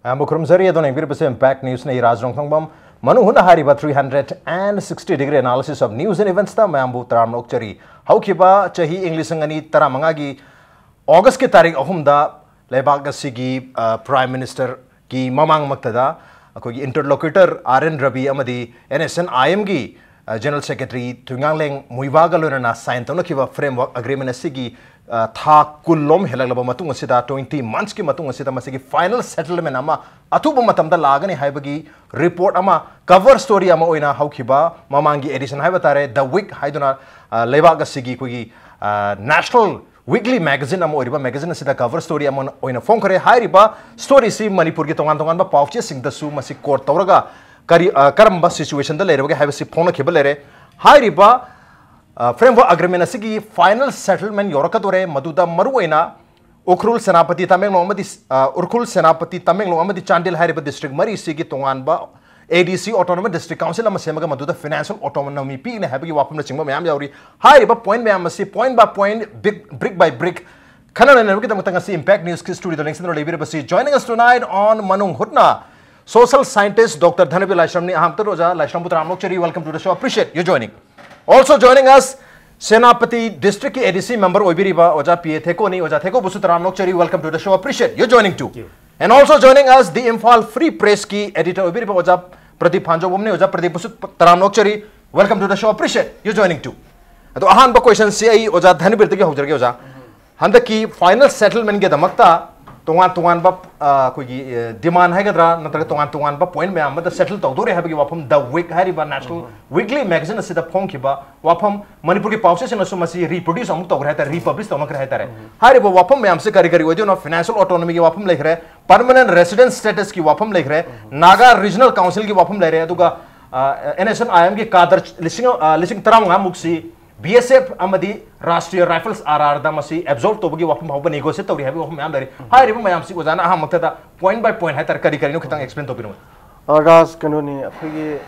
Mukhrumzari adon English Impact News na Iraj Nongthongbam Manung Hutna hariba 360-degree analysis of news and events ta mayambu taramlok chari haukiba chahi English angani taramanga gi August ke tarik ahumda Laibak asigi Prime Minister ki mamang maktada akogi interlocutor RN Rabi amadi NSN IM gi General Secretary Tungangleng Muiwaga lorana sign tawna kiba framework agreement asigi tha kullom helaglaba matung asida 20 months ki matung asida masigi final settlement ama atuba matamda lagani haibagi report ama cover story ama oina haukiba mamangi edition haiba tare the week haiduna Laibak asigi kogi national weekly magazine ama oriba magazine asida cover story ama oina phone kare hairiba story si Manipur ki tongan tongan ba pauche singda su masi court tawraga karamba situation da leirege haibasi phone khibal lere hairiba framework agreement asigi final settlement yorakadore maduda maruina Urkhul Senapati Tamenglong amadi Urkhul Senapati Tamenglong amadi Chandil hairiba district mari sigi tongan ba ADC autonomous district council ama semaga maduda financial autonomy pi ne habagi wapum na chingba mayam yauri hairiba point mayam asi point by point brick by brick kanana ne rugi tamtanga si impact news ki studio links no lebire basi joining us tonight on Manung Hutna social scientist Dr. DHANABIR LAISHRAM ni aham roja LAISHRAM putra amlok chari welcome to the show appreciate you joining also joining us Senapati district ki ADC member oibiriba oja THEKO ni oja THEKO busu taramlok chari welcome to the show appreciate you joining too and also joining us the Imphal free press ki editor oibiriba oja PRADEEP PHANJOUBAM ni oja PRADEEP busu taramlok chari welcome to the show appreciate you joining too ado ahan ba question si ai oja DHANABIR tagi hojrge oja handa ki final settlement ge damakta tongan ba koigi demand haigadra natraga tongan ba point me amada settle tawdore habagi wafam the week hariba national weekly magazine asida phongkiba wafam Manipur ki pauses na sumasi reproduce amuk tawgra hata republish tawna kra hata re hariba wafam me amse kari odio na financial autonomy ki wafam lekhre permanent residence status ki wafam lekhre Naga regional council ki wafam lehre aduga NSN IM ki kadar lising taramanga muksi BSF amadi Rashtriya Rifles RR da masi absorb to bagi wapum hauba negotiate tawri habi wapum mayam dari hai ribu mayam si ozana aham makta point by point hai tar kari no khitang explain to binu ras kanoni aphigi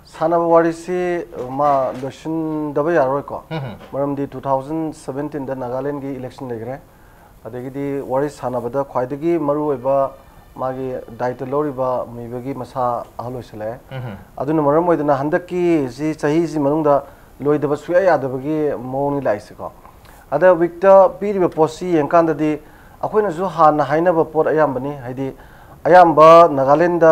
sana wari si ma election dabai aroi ko maram di 2017 da Nagaland gi election legre adegi di wari sana bada khwaidagi maru oiba magi daita loriba mibagi masa ahlosale aduna maram oidana handaki si chahi si manungda loidaba suya yadabagi moni laisiko ada victor piriba posi yenkanda di akoina ju hana hainaba pot ayambani haidi ayamba Nagaland da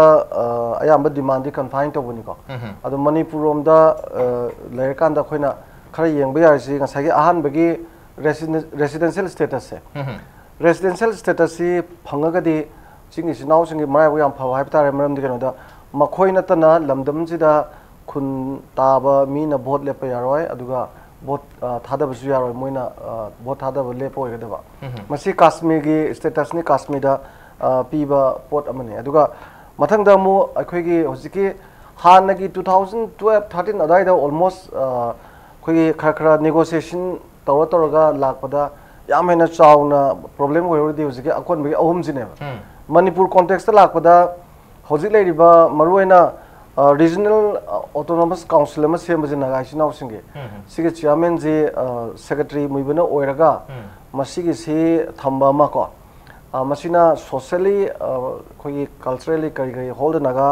ayamba demand di confine to buni ko adu Manipur rom da leirkanda akoina khara yengba yarisi ngasagi ahan bagi residential status se residential status si phangaga di singi sinau singi marai yam phaw haibtare maram di kanoda makhoina tana lamdam sida kun taba mina vote lepa yaroi aduga vote thada basu yaroi moina vote thada lepa oigadaba masi Kashmir gi status ni Kashmir da piba pot amani aduga mathang da mu akhoi gi hojiki hana gi 2012 13 adai da almost khoi khara negotiation tawraga lakpada yamena chauna problem hoyodi hojiki akon bi ahum jine Manipur context ta lakpada hojik leiriba maruina regional autonomous council ma sem bajina ga sinau singe sige chairman je secretary muibana oiraga masigi se thamba ma ko masina socially khoi culturally kari hold naga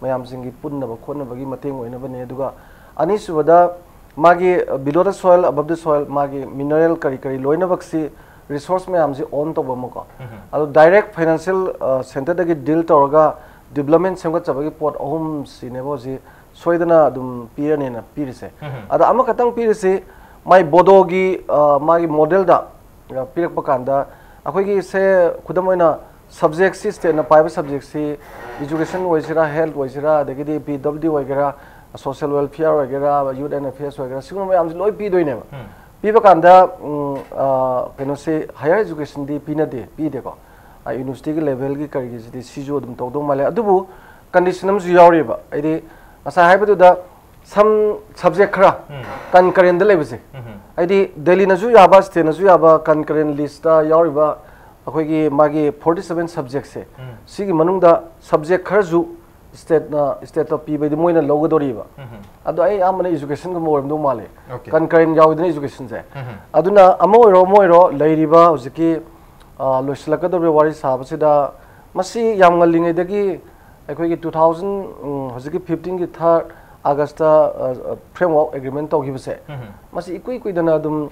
mayam singi punna ba khonna bagi mateng oina bane aduga ani subada magi below the soil above the soil magi mineral kari loina baksi resource mayam je on to ba ma ko adu direct financial center dagi deal toraga development semgat chabagi pot ahum sinebo ji soidana dum pirane na pirise ada ama katang pirise mai bodogi magi model da pirak pakanda akoi gi se khudamoina subject si state na private subject si education waisira health waisira degi di PW waigera social welfare waigera youth and affairs waigera sigum mai amji loi pi doine ba pi pakanda keno se higher education di pina de pi de ko university level ki kari ji sijo dum tawdo male adubu condition am ju yawriba aidi asa haibadu da some subject khara concurrent da lebse aidi Delhi na ju yaba state na ju yaba concurrent list da yawriba akhoi gi magi 47 subject se sigi manung da subject khara ju state of people di moina logodoriba adu ai amana education ko moram do male concurrent yawdina education se aduna amoiro moiro leiriba hojiki loislakadore wari sabasida masi yam ngalingai dagi akhoi gi 2000 hojiki 15 gi 3 August framework agreement to gi base masi ikui kui dana dum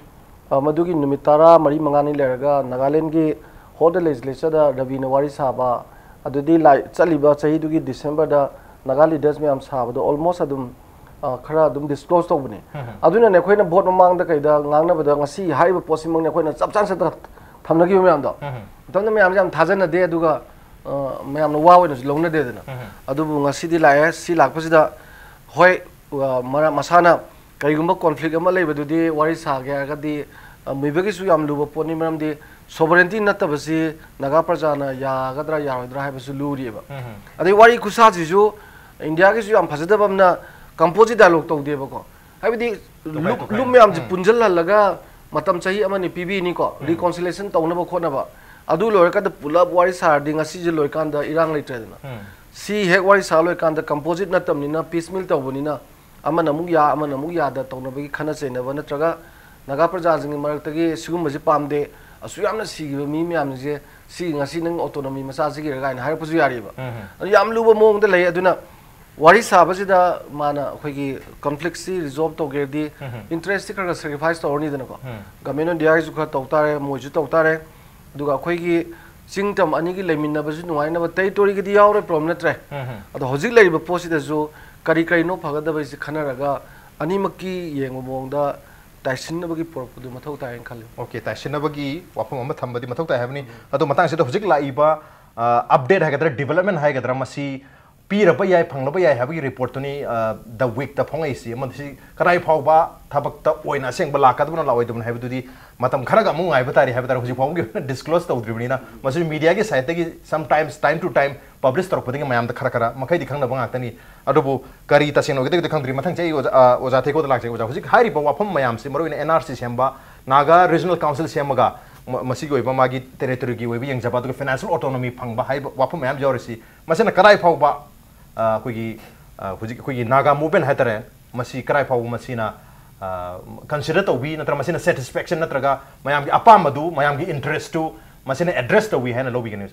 madugi numitara mari mangani leraga Nagaland gi hold legislature da Ravina wari saba adudi lai chaliba chahi dugi December da Naga leaders me am saba do almost adum khara adum disclose to bune aduna ne khoina vote mamang da kaida ngangna bada ngasi haiba posimang ne khoina chapchan sa da thamna gi me am da tawna me am jam thajana de aduga me am no wa wena longna de dana adubu ngasi di lai si lakpasida hoi mara masana kaigumba conflict ama lei badudi wari sa ga ga di mibagi su yam luba poni maram di sovereignty natabasi naga prajana ya gadra ya rodra hai basu luri ba adai wari kusa ji ju India gi su yam phajada bamna composite dialogue to de ba ko hai di lum yam ji punjal laga matam chahi ama ni pb ni ko reconciliation to na ba khona ba adu loi ka da pulap wari sa ding asi ji loi kan da irang lai tredna si hek wari sa loi kan da composite natam ni na piecemeal to boni na ama namuk ya da to na ba gi khana chena ba natraga naga praja jing marak tagi sigum baji pamde asu yamna sigiba mi myam je si ngasi nang autonomy masa sigi ga na har pusu yari ba yam luba mong da lei aduna wari saba sida mana khoi gi conflict si resolve to ge di interest ka sacrifice to orni dana ko gamen india gi ka to tare moju to tare duga khoi gi singtam ani gi lemin na basu nuai na ba territory gi di yaure problem na tre ado hojik lei ba posi da jo kari kari no phaga da ba si khana raga ani makki yengo mong da Taisin bagi porpu du mathau tai khal okay taisin bagi wapam ama thambadi mathau tai habni ado matang se hojik laiba update ha gadra development ha gadra masi pira ba yai phangla ba yai habagi report ni the week ta phongai si amasi karai phawba thabak ta oina seng bala ka dum la oi dum habududi matam khara ga mungai ba tari habadar hojik phawgi disclose ta udribni na masi media gi site gi sometimes time to time publish tor puding mayam da khara khara makai di khangna bang atani adobu kari ta seno gi de khangri mathang chai oja theko da lak chai oja hojik hari ba wapam mayam si maro in NRC semba Naga regional council semaga masi gi oiba magi territory gi oiba yang jaba financial autonomy phangba hai wapam mayam jorisi masina karai phawba kuigi Naga movement hatare masi karai phau masina consider to we natra masina satisfaction natraga mayam gi apamadu mayam gi interest to masina address to we hana lobby news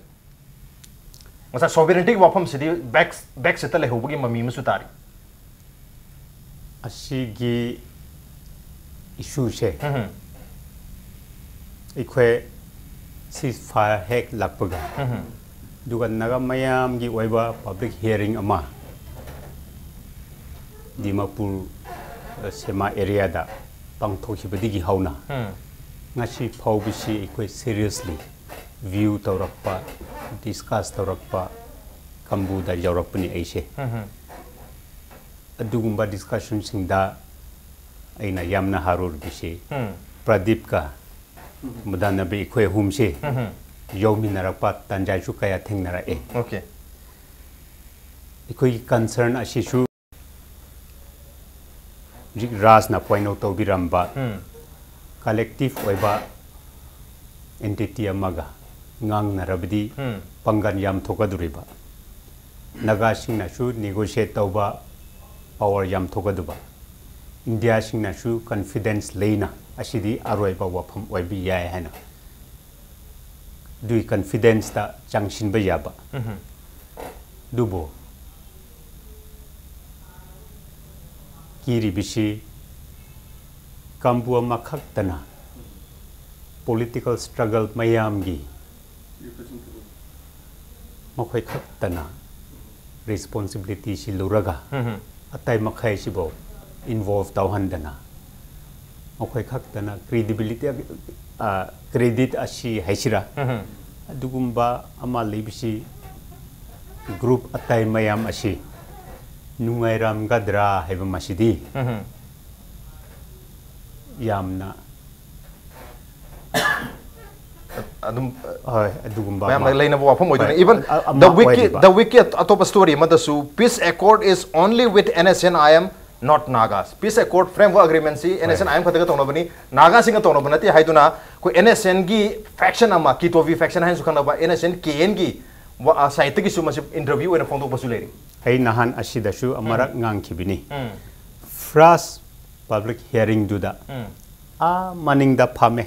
masa sovereignty wapam sidi back settle hobugi mami musutari asigi issue she ikwe ceasefire hek lakpaga duga naga mayam gi oiba public hearing ama Dimapur sema area da pangthokibadi gi hauna ngasi phawbisi ikwe seriously view tawrakpa discuss tawrakpa kambu da jawrakpani aise adugumba discussion singda aina yamna harur bisi Pradeep ka mudana be ikwe humse yomi narakpa tanjai su kaya thengnara e okay ikoi concern ashisu rik ras na point out to biramba collective oiba entity amaga ngang narabdi pangan yam thogaduriba naga singna su negotiate tawba power yam thogaduba India singna su confidence leina asidi aroiba wafam oibi yai hana dui confidence ta changshin ba yaba dubo kiri bisi kambu makhak tana political struggle mayam gi makhoi khak tana responsibility si luraga atai makhai si bo involved tawhandana makhoi khak tana credibility credit ashi haisira adugumba ama libisi group atai mayam ashi nungairam gadra heba masidi yamna adum adugumba mayam laina bo wapam oiduna even the wiki atop story madasu peace accord is only with NSNIM not Nagas peace accord framework agreement si NSNIM khataga tonobani Naga singa tonobanati haiduna ko NSN gi faction ama kitovi faction hain sukhana ba NSN KN gi site gi suma interview ena phone to basuleri hey nahan asidasu amarak ngang kibini first public hearing duda maning da phame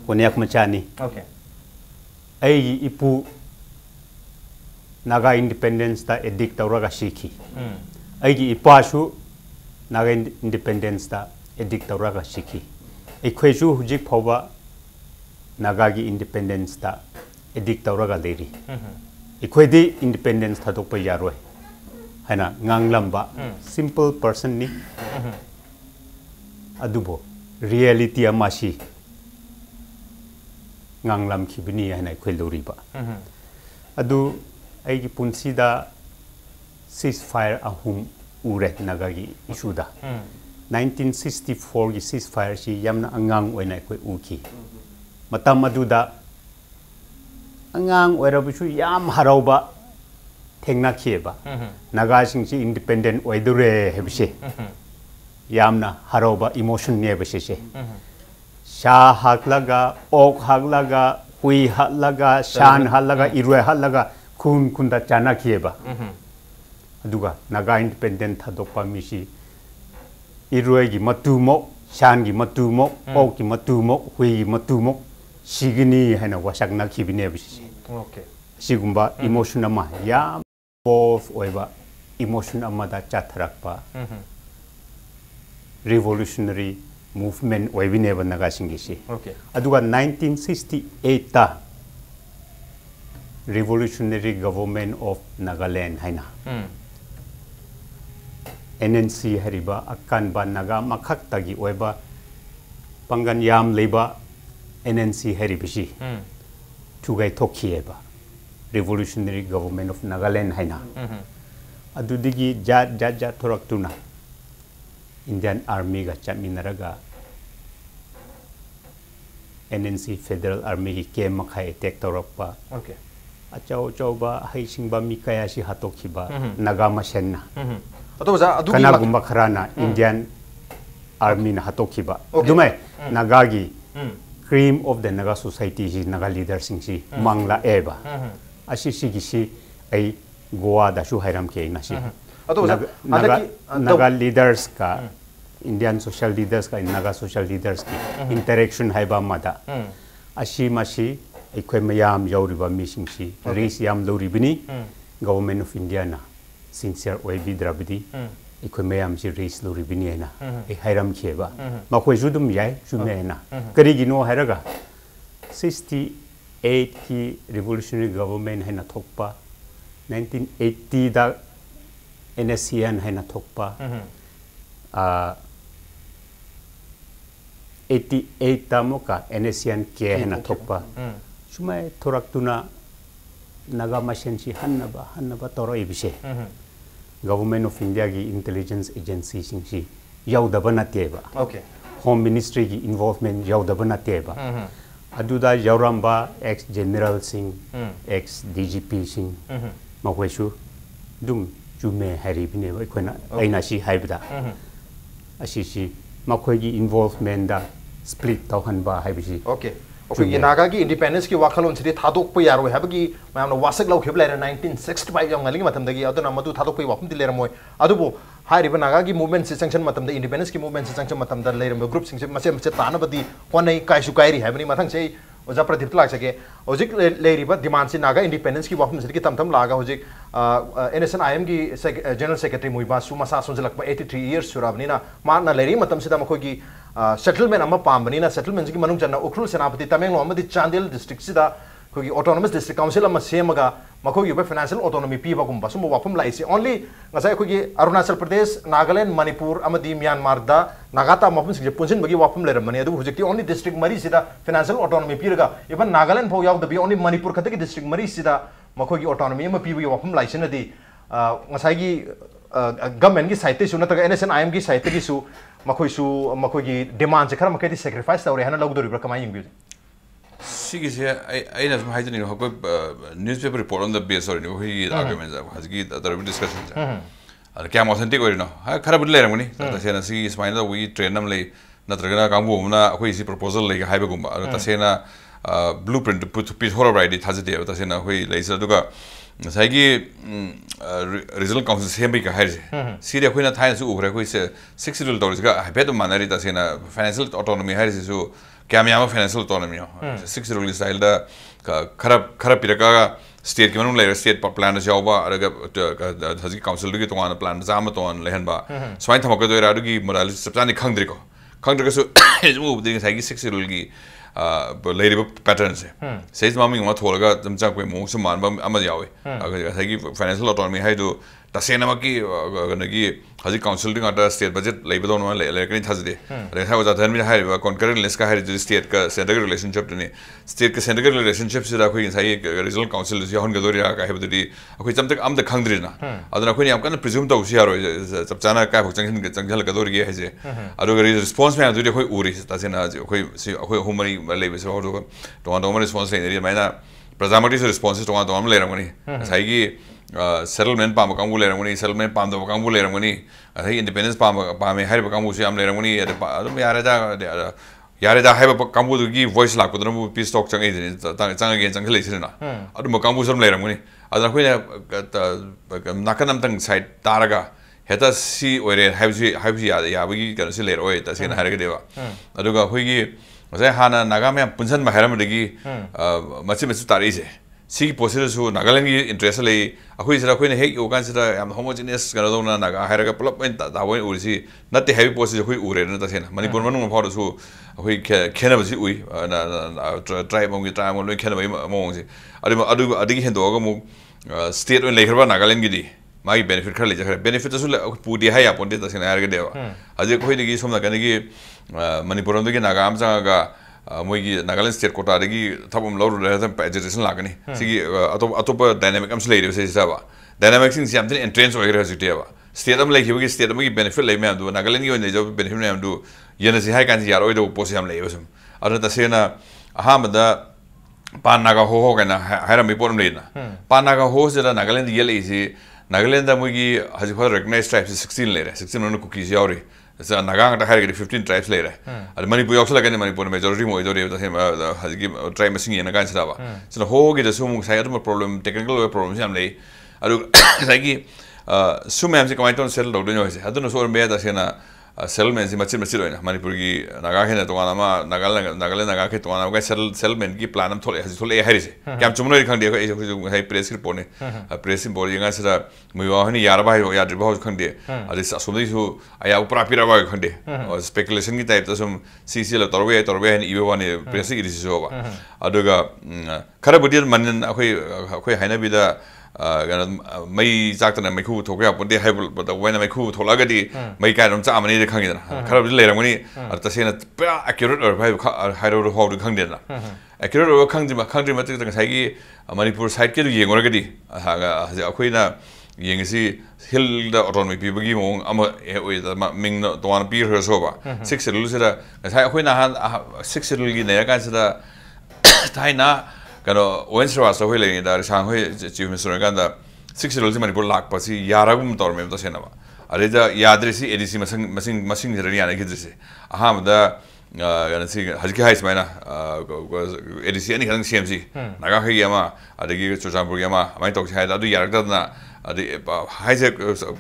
konyak machani okay ai ipu Naga independence da edict tawraga sikhi aigi ipasu Naga independence da edict tawraga sikhi ekhweju hujik phoba Naga gi independence da edict tawraga leri ekhwedi independence thadokpa yaroi haina nganglamba simple person ni adubo reality amasi nganglam khibini haina khweloriba adu aigi punsida ceasefire ahum ure Nagagi issue da 1964 gi ceasefire si yamna angang oina koi uki matam aduda angang oirabusu yam harauba thengna khieba Naga sing si independent oidure hebse yamna harauba emotion ne besese sha haklaga ok haklaga hui haklaga shan haklaga irwe haklaga kun kunda chana khieba aduga Naga independent thadokpa misi irwe gi matumo shan gi matumo ok gi matumo hui gi matumo sigini haina wasakna khibine besese okay sigumba emotion ama yam both oiba emotion ama da chatharakpa revolutionary movement oibineba Naga singisi okay aduga 1968 ta revolutionary government of Nagaland haina NNC hariba akan ba Naga makhak tagi oiba pangan yam leiba NNC haribisi tugai thokhieba revolutionary government of Nagaland haina adudigi jat thoraktuna Indian Army ga chaminaraga NNC Federal Army ki kem makhai attack tawrakpa okay achau chauba haisingba mikaya si hatokhiba Naga masenna ato za adu kana gumba kharana Indian Army na hatokhiba dumai Naga gi cream of the Naga society ji Naga leaders sing si mangla eba asi sigisi ai Goa da su hairam ke na si Naga leaders ka Indian social leaders ka Naga social leaders ki interaction haiba mada asi masi ekhoi mayam yauriba missing si race yam loribini government of India na sincere oi bidrabidi ekhoi mayam si race loribini na e hairam kheba makhoi judum yai chume na kari gino hairaga 68 ki revolutionary government haina thokpa 1980 da NSCN haina thokpa 88 tamoka NSCN ke haina thokpa sumai thoraktuna Naga masensi hannaba toro ibise government of India gi intelligence agency singsi yaudaba nateba okay home ministry gi involvement yaudaba nateba aduda yauramba ex general sing ex DGP sing makwesu dum jume haribine koina aina si haibda asisi makhoigi involvement da split tawhanba haibisi okay okay Naga gi independence ki wakhalon sidi thadok pa yaro habagi mayamna wasak law khebla 1965 yang ngali matam dagi aduna madu thadok pa wapum dilera moy adubo hairiba Naga gi movement se sanction matam da independence ki movement se sanction matam da leram group sing se mase tanabadi honai kaisu kairi habani mathang se oja pradeep lak sake hojik leiriba demand si Naga independence ki wapum sidi ki tam laga hojik NSNIM gi general secretary muiba sumasa sonjalak 83 years surabni na ma na leri matam sida makhogi settlement ama pambani na settlement ki manung janna ukrul senapati tamenglo amadi chandel district sida khogi autonomous district council ama semaga makhogi ba financial autonomy piba gumba sumo wapum laisi only ngasai khogi Arunachal Pradesh Nagaland Manipur amadi Myanmar da Nagata mapum sing punjin bagi wapum leramani adu hojikti only district mari sida financial autonomy piraga even Nagaland phau yaw da bi only Manipur khataki district mari sida makhogi autonomy ama pibi wapum laisi na di ngasai gi government ki side su nataga NSNIM ki side ki su makhogi demand se khara makai sacrifice tawre hana lagdori bra kamai yingbi Sigise I nas mahajani ho newspaper report on the base or no he arguments has gi the discussion kya authentic or no ha khara budle ramuni ta sena si smile we train nam le natragana kambu na hoi si proposal le haiba gumba ta sena blueprint put piece horror right it has it ta sena hoi laisa duga saigi regional council sembi ka hair si de khoina thaina su ubre khoi se 60 dollars ga habet manari ta sena financial autonomy hair su क्या मैं financial autonomy हो 6 schedule style दा खरा पिरका state की मनुंग लेर state plan जाओबा Arga हजी council की तोंगान plan जाम तोंगान लेहनबा swine थमक दोरा अरुगी मोरालिटी सबजानी खंगद्रिको खंगद्रगसु एजमु उबदिंग साइगी 6 शेड्यूल की लेरिबा पैटर्न से सेज मामिंग मा थोलगा जमचा कोई मोंग मानबा अमा यावे साइगी फाइनेंशियल ऑटोनॉमी हाइदो तसेनमकी गनगी हजी काउंसिल का स्टेट बजट लेबदोन लेकनी थाजदे रे हा वजा धनमी हाइबा कॉन्करेंट लिस्ट का हाइदो स्टेट का सेंट्रल रिलेशनशिप ने स्टेट का सेंट्रल रिलेशनशिप से कोई साइ रीजनल काउंसिल से हन गदोरी का हाइबदि कोई चमतक अमद खंगद्रिना अदना कोई याम कन प्रिज्यूम तो उसी यारो सबचाना का भक्चंग चंगल गदोरी है जे अदुग रिस्पांस में अदुदि कोई उरी तसेना कोई हुमरी लेबे से हो तो रिस्पांस ले मैना प्रजामटी से रिस्पांस तो तो हम ले रमनी साइगी सेटलमेंट पाम कांगू ले रमनी सेटलमेंट पाम दो कांगू ले रमनी अथई इंडिपेंडेंस पामे हाइब कांगू से हम ले रमनी अदम यारे दा हाइब कांगू दुगी वॉइस लाकदरम पीस टॉक चंगे चंगे चंगे लेसिना अदम कांगू सम ले रमनी अदना कोई नाकन अमतंग साइड तारगा हेता सी ओरे हाइबसी याबगी कनसे ले रोय तसेना हारगे देवा अदुगा होइगी मसे हाना नागा में पुंसन बाहरमदगी मछि मछि तारीसे सी पोसिसु नागालैंड की इंटरेस्ट ले अखोई सिरा कोई हेक योगान सिरा याम होमोजेनियस गनदोना नागा हायरगा पुलप दावोय उरिसी नते हेवी पोसिस अखोई उरे न तसेना मणिपुर मनुंग फावदसु अखोई खेनबसि उइ ट्राइब मोंगी ट्राइब मोंग खेनबय मोंगसि अदि हेंदोगा मु स्टेट ओन लेखरबा नागालैंड गिदी मागी बेनिफिट खर लेजखरे बेनिफिट असु पुदि हाय यापोंदे तसेना हायरगा देवा अजे कोइदगी सोमना कनगी मणिपुर ओंदगी नागा आमचागा मोगी नागालैंड स्टेट कोटादगी थबम लौर एजुकेशन लागनी सिगी अतोप डायनामिक अमस लेरे से साबा डायनामिक सिंग सियाम एंट्रेंस ओइरे हजिटेबा स्टेट अम लेखिबगी स्टेट अमगी बेनिफिट ले मैम दु नागालैंड की ओइन जो बेनिफिट मैम दु यनसि हाय कान यार ओइदो पोस याम लेबसम अर तसेना अहामदा पान नागा हो गना हायरम बिपोरम लेना पान नागा हो जरा नागालैंड येलेसी नागालैंड दा मोगी हजि फर रिकॉग्नाइज्ड ट्राइब्स 16 लेरे 16 वन कुकीज यावरी नागा हायर 15 ट्राइब्स लेरे मणिपुर यावसलगने मणिपुर मेजॉरिटी मोइदोरे हजि ट्राइब मसिंग येना कान सदाबा सना होगी दसु मु साइ अदम प्रॉब्लम टेक्निकल प्रॉब्लम्स याम ले अरु साइगी सुमैम से कमाइ टोन सेटल दौदो होइसे अदुनो सोर मे दसेना सेटलमेंट से मचिन मचिन होइना मणिपुर की नागा हेना तोगानामा नागालैंड नागा के तोगानामा सेटलमेंट की प्लान थोले हजि थोले हारिसे क्याम चुमनो खंदे हाइ प्रेस रिपोर्ट ने प्रेस रिपोर्ट यंगा सदा मुवा हनि यारबा याद्रिबा हो खंदे अदि असुमदि सु आया उपरा पिराबा खंदे स्पेकुलेशन की टाइप तसम सीसीएल तोरबे हनि इबवाने प्रेस की दिसि होबा अदुगा खरा बुदि मन अखोय हाइनाबिदा मई चाकतना मैखु थोकया पदे हाइबल वैना मैखु थोलागदी मई कायरम चामनी खंगिदना खरा लेरमनी तसेना पुरा एक्युरेट और भाइ हाइरो हाउ खंगिदना एक्युरेट और खंगदि मतिक साइगी मणिपुर साइड के येंगोरगदी अखोइना येंगसी हिल the autonomy पीबगी मोंग um Ming तोवान Pir Zobah 6 schedule सेदा Sai अखोइना 6 schedule की नेरा कासदा थाइना कनो ओएनस रास होय लेनि दा सांग होय चीफ मिनिस्टर गांदा 6 शेड्यूल से मणिपुर लाख पसी यारागुम तौर में तो सेनाबा अरेजा याद्रिसी एडीसी मसिंग जरनी आने की दृश्य अहामदा गनसी हजके हाइस मैना एडीसी अनि खंग सीएमसी नागा खैयामा अदगी चुचामपुर यामा माइ तोक हाइदा दु यारगदना अदि हाइसे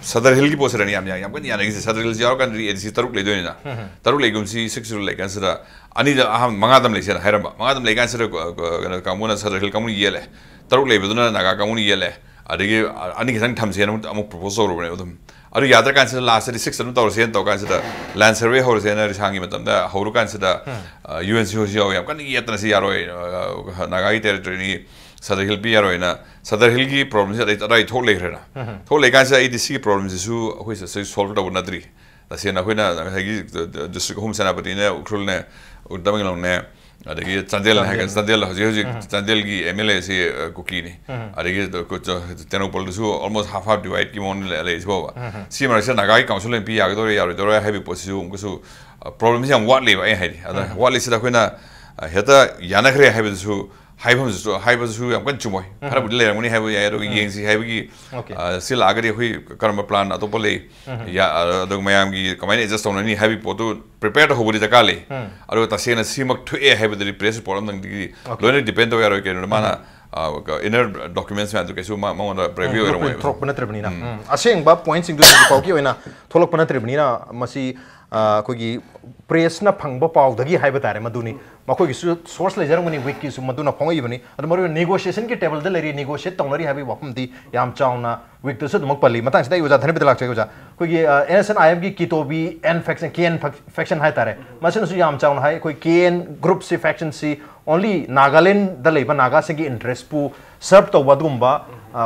सदर हिल की पोसरनी याम कन याने की सदर हिल जाव कन एडीसी तरुक लेदोइना तरुक लेगुमसी 6 शेड्यूल लेकन सदा अनि अहम मंगादम लेसेन हाइरम मंगादम लेकन सदा कामुना सदर हिल कामुन येले तरुक लेबदुना नागा कामुन येले अदगी अनि खंग थमसेन अमुक प्रपोजल रोबने उदम अरु यात्रा कान से लास्ट 6 अनु तौरसेन तो कान से लैंड सर्वे होरसेन रिसांगी मतमदा होरु कान से यूएनसी हो जियो याम कन येतना से यारोय नागाई टेरिटरी सदर हिल भी यारोय ना सदर हिल की प्रॉब्लम से अराई थोक लेखरेना थोक लेकान से एडीसी की प्रॉब्लम से होय से सॉल्व तो नद्री तसेना होइना हागी डिस्ट्रिक्ट होम सेनापति ने उखरुल ने उदमंगलों ने अदगी चंदेल है चंदेल हजि चंदेल की एमएलए से कुकी ने अदगी कुछ तेनोपल दसु ऑलमोस्ट हाफ डिवाइड की मोन ले इसबा सी मरसे नागाई काउंसिल एमपी यागदोरे यारोदोरे हैवी पोसिसु उमकुसु प्रॉब्लम से वाट लेबा ए हाइदि अदा वाट लेसिदा खोइना हेता यानखरे हैबसु हाइबसु याम कन चुमोय खरा बुदि लेरमनि हाइब यारो येंसी हाइबगी सिल आगरि होय कर्म प्लान अतोपले या अदग मयाम की कमाइन एडजस्ट होननि हाइबि पोतु प्रिपेयर होबदि जकाले अरो तसेना सिमक थुए हाइबदि प्रेस प्रॉब्लम नंगदि लोने डिपेंड हो यारो केन माना इनर डॉक्यूमेंट्स में केसु मांगोन प्रीव्यू एरो थ्रोक पन त्रिबनिना असेंग बा पॉइंट सिंग दु पाउकी होइना थोलक पन त्रिबनिना मसी कोई प्रेस ना फंग पाव दगी हाई बतारे मधुनी मखोई सोर्स ले जरंगनी वीक की सु मधुना फोंगी बनी अद मरु नेगोशिएशन के टेबल दे लेरी नेगोशिएट तौनरी हाबी वफम दी याम चाउना वीक तो सुद मकपली मतंग सिदा युजा धने बिदलाक चेगुजा कोई एनएसएन आईएम की कितोबी एन फैक्शन केएन फैक्शन हाई तारे मसन सु याम चाउना हाई कोई केएन ग्रुप से फैक्शन सी ओनली नागालैंड द लेबा नागा सिंगी इंटरेस्ट पू सर्व तो वदुम्बा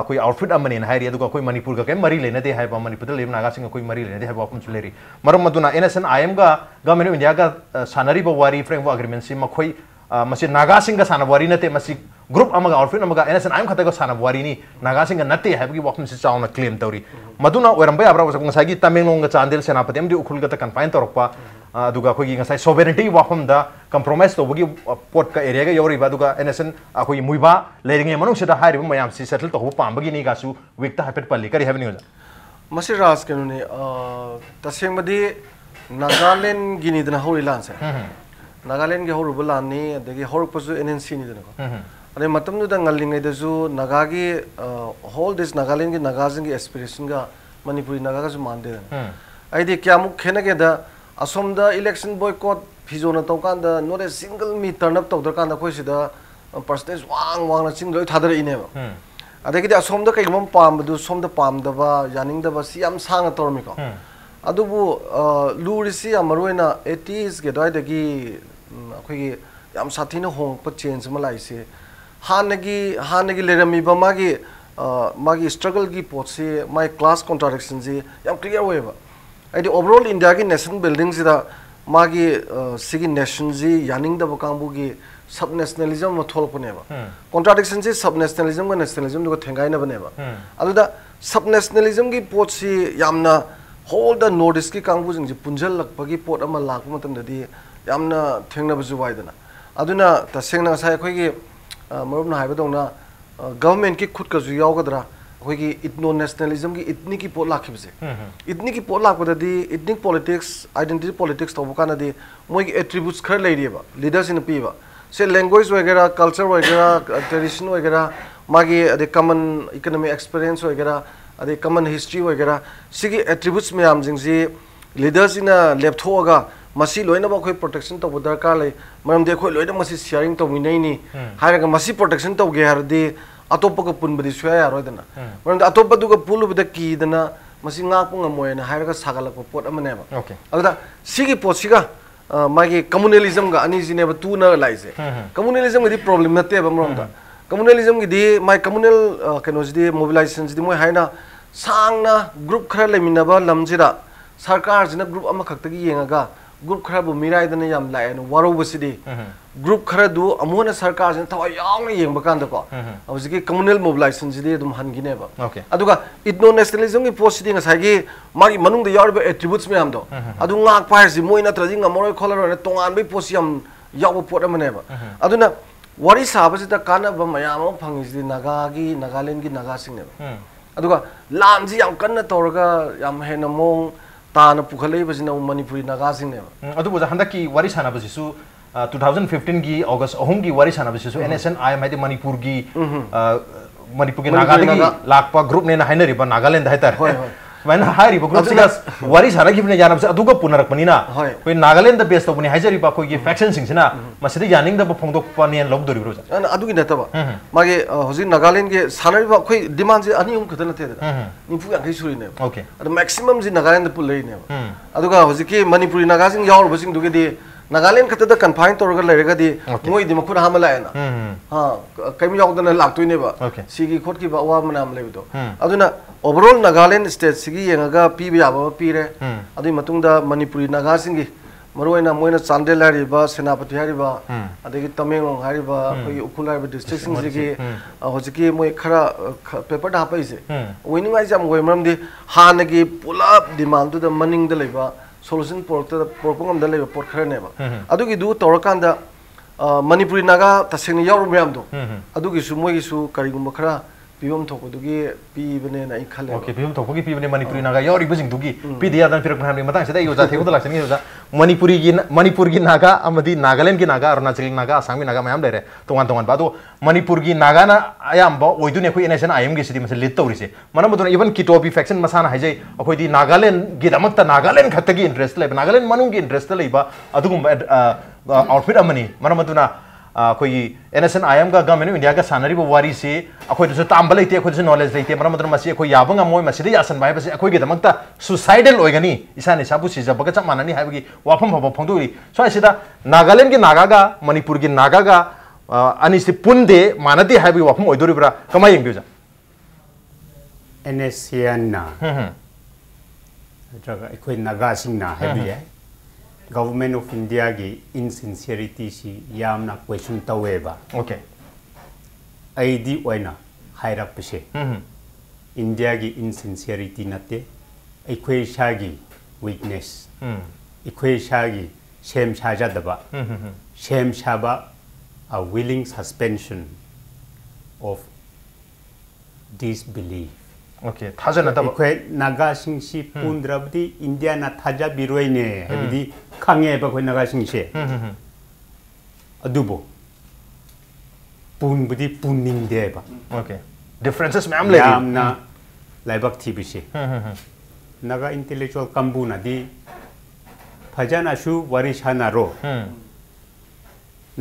कोई आउटफिट अमने हाई अदुगा कोई मणिपुर का मरी लेने दे हाई मणिपुर लेब नागा सिंग कोई मरी लेने दे हाई वफम चुलेरी मरम मदुना एनएसएन आईएम का गवर्नमेंट ऑफ इंडिया का सानरी वारी फ्रेमवर्क एग्रीमेंट सी मखोई मसी नागा सिंग का सानवारी नते मसी ग्रुप अमगा आउटफिट अमगा एनएसएन आईएम खतगा सानवारी नी नागा सिंग नते हाई वफम से चाउना क्लेम तौरी मदुना ओरंबे आब्रा वसक ngसागी तमेंगलोंग चांदेल सेनापति अमदि उखुल गता कन्फाइन तौरपा अदुगा कोई ngसाई सोवेरेनिटी वफम दा कंप्रोमाइज तौबगी पोर्ट का एरिया का योरीबा अदुगा एनएसएन कोई मुइबा लेरिंगे मनुंग सिदा हारिबा मयाम सि सेटल तौब पामबगी नी गासु वीक ता हाइपेट पल्ली करी हाबनि होजा मसी राज केनुने तसेंगबदी नागालैंड गिनीदना होरी लानसे नागालैंड के होरुब लाननी अदगी होरपसु एनएनसी नी दना अरे मतम द ngaliंगे दजु नागागी होल दिस नागालैंड की नागाजिंग एस्पिरेशन का मणिपुरी नागा का मानदे आइदि क्यामुक खेनगे द असोम द इलेक्शन बॉयकॉट फिजोना तौकान द नॉट ए सिंगल मी टर्न अप तौदर कान कोई सिदा परसेंटेज वांग वांग चिंग लोय थादर इनेबा अदगी द असोम द कइगम पाम दु सोम द पाम दबा यानिंग दबा सि याम सांग तौरमिको अदुबु लूरिसी अमरोइना 80s के दवाइदगी अखोगी याम साथीना होंग चेंज म लाइसे हानगी लेरमीबा मागी स्ट्रगल की पोसे माई क्लास कॉन्ट्राडिक्शन जी याम क्लियर होएबा आइदि ओवरऑल इंडिया की नेशन बिल्डिंग सिदा मागी सिगी नेशन जी यानिंग दबा कांबुगी सब नेशनलिज्म म थोलपनेबा कॉन्ट्राडिक्शन जी सब नेशनलिज्म का नेशनलिज्म दुग थेंगाइना बनेबा अदुदा सब नेशनलिज्म की पोसी यामना होल द नॉर्थ ईस्ट की कांबु जिंग जी पुंजल लकपगी पोट अमा लाक मतंददी यामना थेंगनाबजु वाइदना अदुना तसेंगना साय खोगी मरुबना हाइबदोंना गवर्नमेंट की खुद कजु यावगदरा खोगी इथनो नेशनलिज्म की इतनी की पोट लाखिबसे इतनी की पोट लाकबददी इथनिक पॉलिटिक्स आइडेंटिटी पॉलिटिक्स तौबकानदी मोगी एट्रिब्यूट्स खर लेरिबा लीडर्स इन पीबा से लैंग्वेज वगैरह कल्चर वगैरह ट्रेडिशन वगैरह मागी अदे कॉमन इकोनॉमिक एक्सपीरियंस वगैरह अदे कॉमन हिस्ट्री वगैरह सिगी एट्रिब्यूट्स मैम जिंगजी लीडर्स इन लेपथोगा मसी लोइना बखोय प्रोटेक्शन तब दरकार ले मरम देखो लोइना मसी शेयरिंग तो मिनैनी हायरगा मसी प्रोटेक्शन तब गे हरदी अतोपक पुनबदी सोया यारोदना मरम अतोपदुगा पुलुबदा कीदना मसी ngakpu ngamoyna हायरगा सागलक पोट अमनेबा ओके अदा सिगी पोसिगा मागी कम्युनलिज्म का अनि जिनेबा तुना लाइसे कम्युनलिज्म की प्रॉब्लम नते बा मरमदा कम्युनलिज्म की दी माय कम्युनल केनोजदी मोबिलाइजेशन जदी मोय हायना सांगना ग्रुप खरा लेमिनबा लमजिरा सरकार जिना ग्रुप अमा खक्तगी येंगा ग्रुप खरा बु मिराइदना याम लायन वारोबसिदी ग्रुप खरा दु अमोना सरकार जिना थवा यावना येंबा कांदको अबसिकी कम्युनल मोबिलाइजेशन जदी अदुम हनगिनेबा ओके अदुगा इथनो नेशनलिज्म की पोस्टदी ngसागी मागी मनुंग द यारबा एट्रिब्यूट्स मैम दो अदु ngak पाइसि मोय नत्रदि ngamoroi खोलरो तोंगान बे पोस्ट याम याव पोट अमनेबा अदुना वारी साबसिदा कानबा मयाम फंगिसि नागालैंड की नागा सिंगनेबा अदुगा लामजी याम कन्न तौरगा याम हेना मोंग ताना पुखलेबसिना मणिपुरी नागा सिंगनेबा अदुबो हंदकी वारी सानाबसिसु 2015 की अगस्त अहुम की वारी सानाबसिसु एनएसएन आई माइदि मणिपुर की नागादगी लाकपा ग्रुप ने हाइनरिबा नागालैंड हाइतार मैंने हारी ग्रुप सिगा वारी सानागिबने जानबसे अदुगा पुनरकपनिना कोई नागालैंड द बेस तोबनि हाइजरिबा कोई फैक्शन सिंगसिना मसिदि यानिंग द फोंदोकपानि लौदोरिब्रो जा अदुगी नतबा मागे होजि नागालैंड के सानारिबा कोई डिमांड जे अनि उम खतन नते निफु यांखै सुरिने ओके अद मैक्सिमम जि नागालैंड पुलैने अदुगा होजि के मणिपुरी नागासिंग यावरबसिंग दुगेदि नागालैंड खतद कन्फाइन तौरगा लेरगदी मोइदि मखुद हामलायना हां कइम यावदना लाक्तोइनेबा सिगी खोटकी बा वा मनाम लेबिदो अदुना ओवरऑल नागालैंड स्टेट सिगी येंगा पीबि याबा पीरे अदुइ मतुंगदा मणिपुरी नागासिंगी मरोइना मोइना चांदेल हारिबा सेनापति हारिबा अदगी तमेंगलोंग हारिबा कोई उखुल हारिबा डिस्ट्रिक्ट सिंगी होजिकी मोइ खरा पेपर दा हापैसे ओइनिंगाइ जाम गोइ मरमदि हानगी पुलाप डिमांड टू द मनिंग द लेबा solution program da leba pot khare neba adugi du torakanदा मणिपुरी नागा तसेंग याव मैम दो अदुगी सु मोगी सु करिगुम खरा पिबम थोको दुगी पिबने ना इखले ओके पिबम थोको की पिबने मणिपुरी नागा याव रिबजिंग दुगी पिदिया दन फिरक हामनि मतांग सेदा योजा थेको दलाक्सनि योजा मणिपुर की नागा अमदी नागालैंड की नागा अरुणाचल की नागा असम की नागा मैम लेरे तोंगान तोंगान बादो मणिपुर की नागा ना अयाम्बा ओइदुने खु एनएसन आईएम की सिटी में लिड तौरिसे मन मदुना इवन किटोपी फैक्शन मसाना हाइजे अखोइदी नागालैंड की दमकता नागालैंड खत्तगी इंटरेस्ट ले नागालैंड मनुंग की इंटरेस्ट लेबा अदुगुम आउटफिट अमनी मन मदुना कोई एनएसएन आईएम का गवर्नमेंट ऑफ इंडिया का सानरी वारी से अखोइ दुसु तांबा लेते अखोइ दुसु नॉलेज लेते मरम मदुना मसी अखोइ याबंग अमोय मसीदे यासन बाय बसे अखोइ के दमकता सुसाइडल ओइगनी इसाने साबु सिजबगा चप माननी हाइबगी वाफम फब फंगदुरी स्वाइसिदा नागालैंड की नागागा मणिपुर की नागागा अनिसि पुंदे मानती हाइबगी वाफम ओइदुरिब्रा कमा यंगबिजा एनएसएन ना जगा अखोइ Naga सिंगना Hibi Government of India की insincerity सी यामना question तवेबा okay आईडी ओइना हाइरप पसे India की insincerity नते इक्वे शागी weakness इक्वे शागी शेम शाजा दबा Shem Shaba a willing suspension of disbelief okay थाजा न तब इक्वे नागा सिंग सी पुंद्रबदी इंडिया ना थाजा बिरोइने हेबदी खांगे बा कोई नागा सिंग से अदुबो पुनबदी पुनिंग देबा okay differences मैम ले यामना लाइबक थी बिसे नागा इंटेलेक्चुअल कंबुना दी फजाना शु वरिशाना रो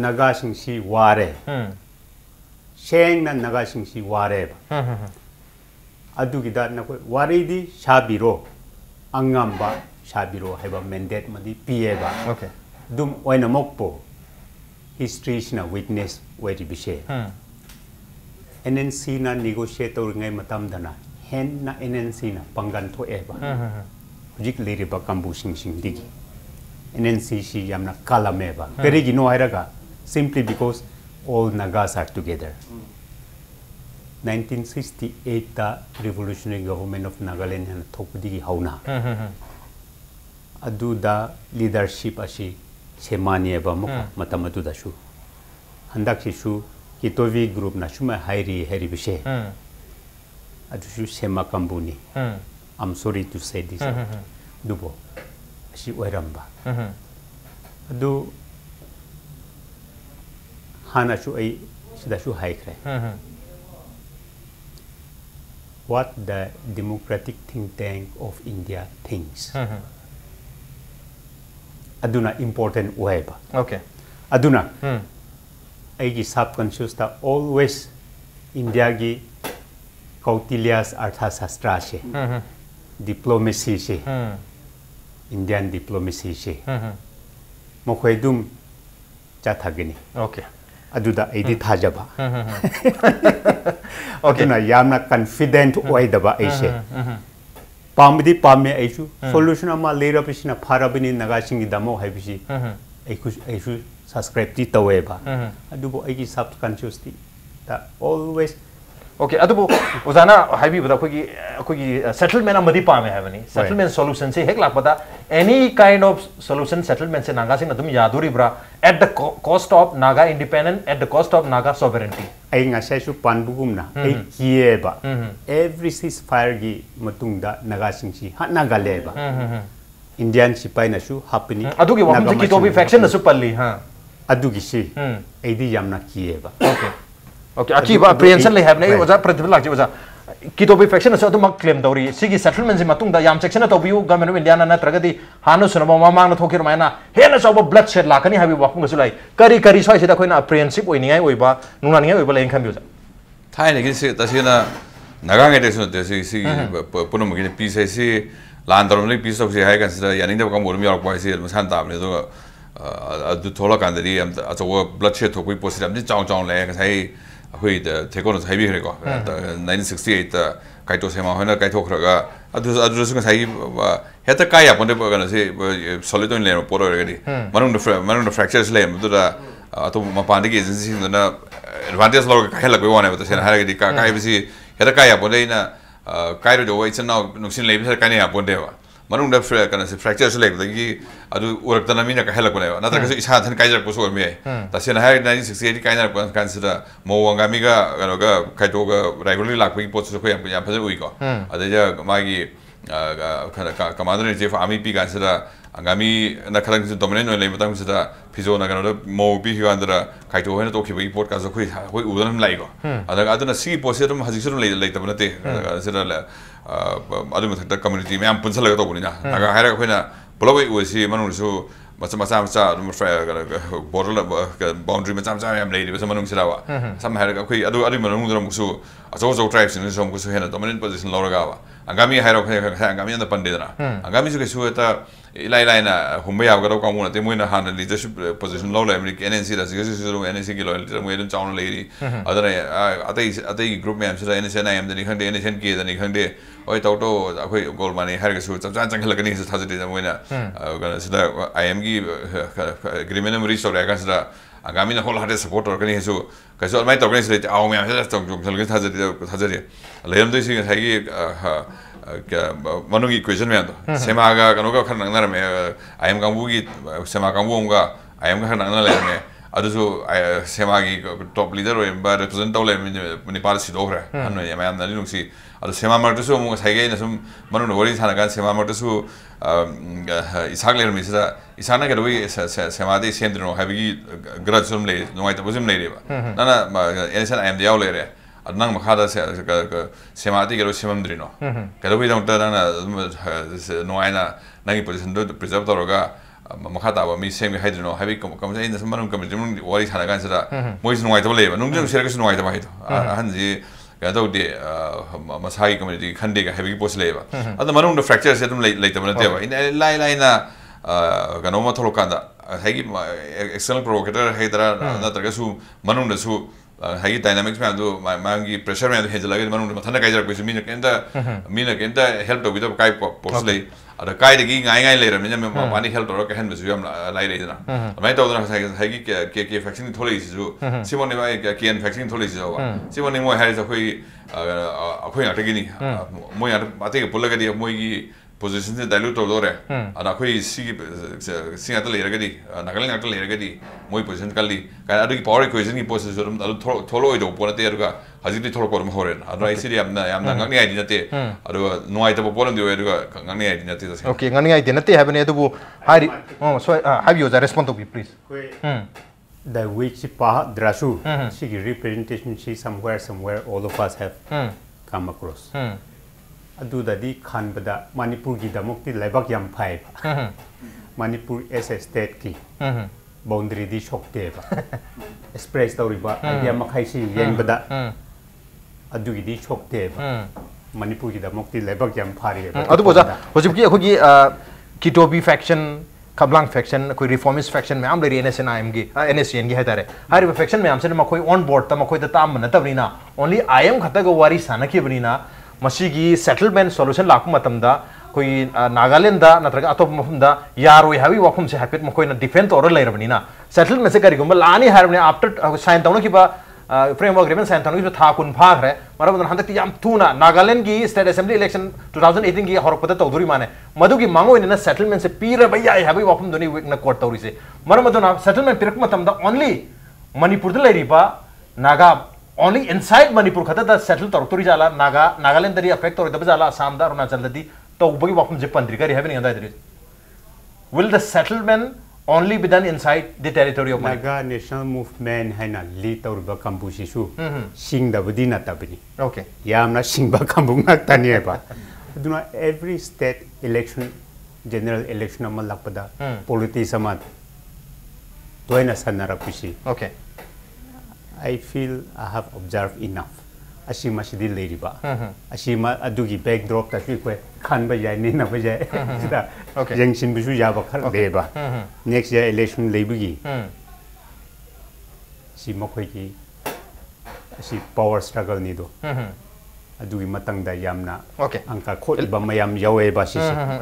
नागा सिंग सी वारे शेंग ना नागा सिंग सी वारे बा अदुगिदा नको वारीदी शाबिरो अंगंबा शाबिरो हैबा मैंडेट मदी पिएबा ओके दुम ओइना मोकपो हिस्ट्री सिना विटनेस वेरी बिशे एनएनसी ना नेगोशिएट तौरङै मतम दना हेन ना एनएनसी ना पंगन थोएबा हुजिक लेरिबा काम्बु सिंग सिंग दिगी एनएनसी सी यामना कालामेबा पेरिगी नो हायरागा simply because all Nagas are together 1968 ta revolutionary government of Nagaland han thokpadi hauna adu da leadership asi semani ba matam adu da shu handak si shu kitovi group na shuma hairi heri bise adu shu sema kambuni I'm sorry to say this dubo asi oiramba adu hana shu ai sida shu haikre what the democratic think tank of India thinks. Aduna important weba. Okay. Aduna. Aigi subconscious ta always India gi Kautilya's Arthashastra she. Diplomacy she. Indian diplomacy she. Mokhoidum chathagini. Okay. Aduda aidi thajaba. Okay. Na yamna confident oidaba aise. Pamdi pamme aisu solution ama lera pisina pharabini nagasing damo haibisi. Aisu subscribe ti taweba. Adubo aigi subconsciously ta always okay adubo uzana haibi bada kogi settlement amadi pame havani settlement solution se hek lakpada any kind of solution settlement se naga sing adum yaduri bra at the cost of Naga independence at the cost of Naga sovereignty ai nga sai su panbugumna ai kieba every ceasefire gi matungda Naga sing si ha Naga leba Indian sipai na su hapini adugi wam ki tobi faction na su palli ha adugi si ai di yamna kieba okay okay akiba apprehension le have nei oja pratibal lagji oja kitobi faction so adum claim dawri sigi settlement ji matungda yam section na tobiu government of India na tragadi hanu sunaba mamang na thokir maina hena so bloodshed lakani habi wapung sulai kari soi sida koina apprehensive oiningai oiba nunganingai oiba leng kham biuja thaine gi se tasina nagang election de si punum gi peace si lan darum ni peace of si hai kan sida yaning da kam urum yak pai si san tam ne do adu thola kan de am acho bloodshed thokui positive ni chang le sai hui the THEKO no sai bi khre ko 1968 kaito sema hoina kaito khraga adu su sai heta kai apon de ga na se solid on le poro re manung fractures le mu da to ma pandi gi agency na advantage lo ka hela ko wane to sen ha ga kai bi si heta kai apon de na kai ro jo itsen na nuksin le bi kai ne apon de wa manung da kana se fractures le gi adu urak ta na mi na ka hela ko ne na ta ka isa than kai jar ko so mi ta sen ha 1968 kai na kan sida mo wanga mi ga ga kai to ga regularly lak bi pot so ko ya phaje ui ko ade ja ma gi commander in chief army pi kan sida angami na khalang sin dominant no le matang sida phizo na gano mo bi hi andra kaito hena to khibai port ka zo khoi hoi udan lai go ada aduna si posit rum haji sur le tabna te sida la adu mathak community me am punsal la to bunina aga haira khoina boloi usi manung su macha border boundary macha am lady was manung sirawa sam haira khoi adu manung drum su aso tribes in some kusu hena dominant position loragawa angami haira angami na pandedana angami su ke su eta ilai na humba yaw garo kamu na te moina han leadership position low le american NNC da sigasi su NNC ki loyalty mo edun chawn lady adana atai group me am sira NSN am da ni khande NSN ki da ni khande oi tauto akhoi gol mani har ga su chang khalakani su thajati da moina gana sida IM gi agreement mo restore ga sida angami na whole hearted support organi su ka so mai organize le aw me am sida chong khalakani thajati leyam de sing hagi Manung equation me ando sema ga kanu ga khan nang me ayam kambu gi sema kambu nga ayam ga khan nang le me adu so sema gi top leader or ba represent taw le Nepal si do ra han me ayam na linung si adu sema mar so mo sai ga na sum manung no wori thana ga sema mar so isag le me sa isana ga roi sema de sendro ha bi grad sum le no ai ta buzim le ba na na ensan ayam de yaw le re adnang makhada semati gero semamdrino kado bi dong ta na no aina nangi position do preserve toroga makhata ba mi semi hydrino habi kam sai na samanum kam jimun wari thana gan sara mois no aita le nung jung sera ka no aita ba hito hanji kado de masai community khande ga habi pos le ba ad manung do fracture se tum le ta ba te ba lai na ganoma tholokanda hagi external provocator haidara na targa su manung da su hagi dynamics me adu mangi pressure me adu hejala manung da thana kai jar ko mina kenta help to with kai post le ada kai de gi ngai le ram me mani help to ka hen besu yam lai re dana mai to dana hagi ke vaccine thole su simon ne mai ke vaccine thole su ba simon ne mo hari sa khoi akhoi ate gi ni mo ya ate ke pulaga di mo gi position se dilute to dore ana khoi si ata le ragadi nagaling ata le ragadi moi position kalli ka adu ki power equation ki position adu tholo do pona te ruga hajiti tholo ko mo hore adu ai siri amna ngani ai dinate adu no ai to pona dio ruga ngani ai dinate okay ngani ai dinate have ne adu hari so have you respond to me please the which pa drasu she representation she somewhere all of us have come across adudadi khanbada Manipur gi damokti laibak yam phai Manipur as a state ki boundary di shokte ba express tawriba idea makhai si yengbada adugi di shokte ba Manipur gi damokti laibak yam phari ba adu boja hojib ki akhogi kitobi faction kablang faction koi reformist faction me am le NSN IM gi NSN gi hatare hari faction me am se ma koi on board ta ma koi ta tam na tabrina only IM khata go wari sana ki brina मसीगी settlement solution लाख मतमदा कोई नागालैंड दा नत्रगा अतोप मफमदा यारोय हाबी वखम से हैपेट मकोय ना defence और लेरबनीना सेटलमेंट से करिगुम लानी हारबने आफ्टर साइन तौन की बा फ्रेमवर्क एग्रीमेंट साइन तौन की था कुन भाग रे मरब हंदक याम थुना नागालैंड की स्टेट असेंबली इलेक्शन 2018 की हरपदा तौदुरी माने मधु की मांगो इना सेटलमेंट से पीर भैया हाबी वखम दोनी न कोर्ट तौरी से मरब मधुना सेटलमेंट पिरक मतमदा ओनली मणिपुर द लेरिबा Naga only inside Manipur khata da settle tori jala Nagaland dari affect tori da jala Assam da Arunachal da di to bagi wakum je pandri kari having anda idri will the settlement only be done inside the territory of Naga National Movement haina lead tor ba kambushi su sing da budi na tabini okay yamna sing ba kambung nak tani ba duna every state election general election amal lakpada politics amat toina sanara pushi okay I feel I have observed enough. Ashima shidi leriba. Ashima adugi backdrop ta kwe khan ba jai ni na ba jai. Okay. Junction bisu ya ba khar deba. Next year election lebugi. Si mokoi ki si power struggle ni do. Adugi matang da yamna. Okay. Angka khol ba mayam yawe ba si.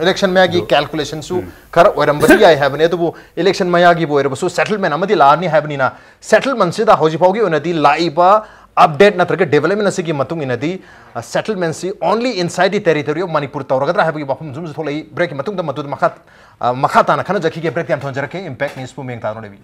Election maya gi calculation su kar orambari ai have ne to election maya gi boer so settlement amadi la ni have ni na settlement se da hoji paugi onadi laiba update na targe development se gi matung inadi settlement si only inside the territory of Manipur tawragadra have gi bafum zum tholai break matung da matud makhat na khana jakhi ge break tam thonjara ke impact news pu meng ta no devi.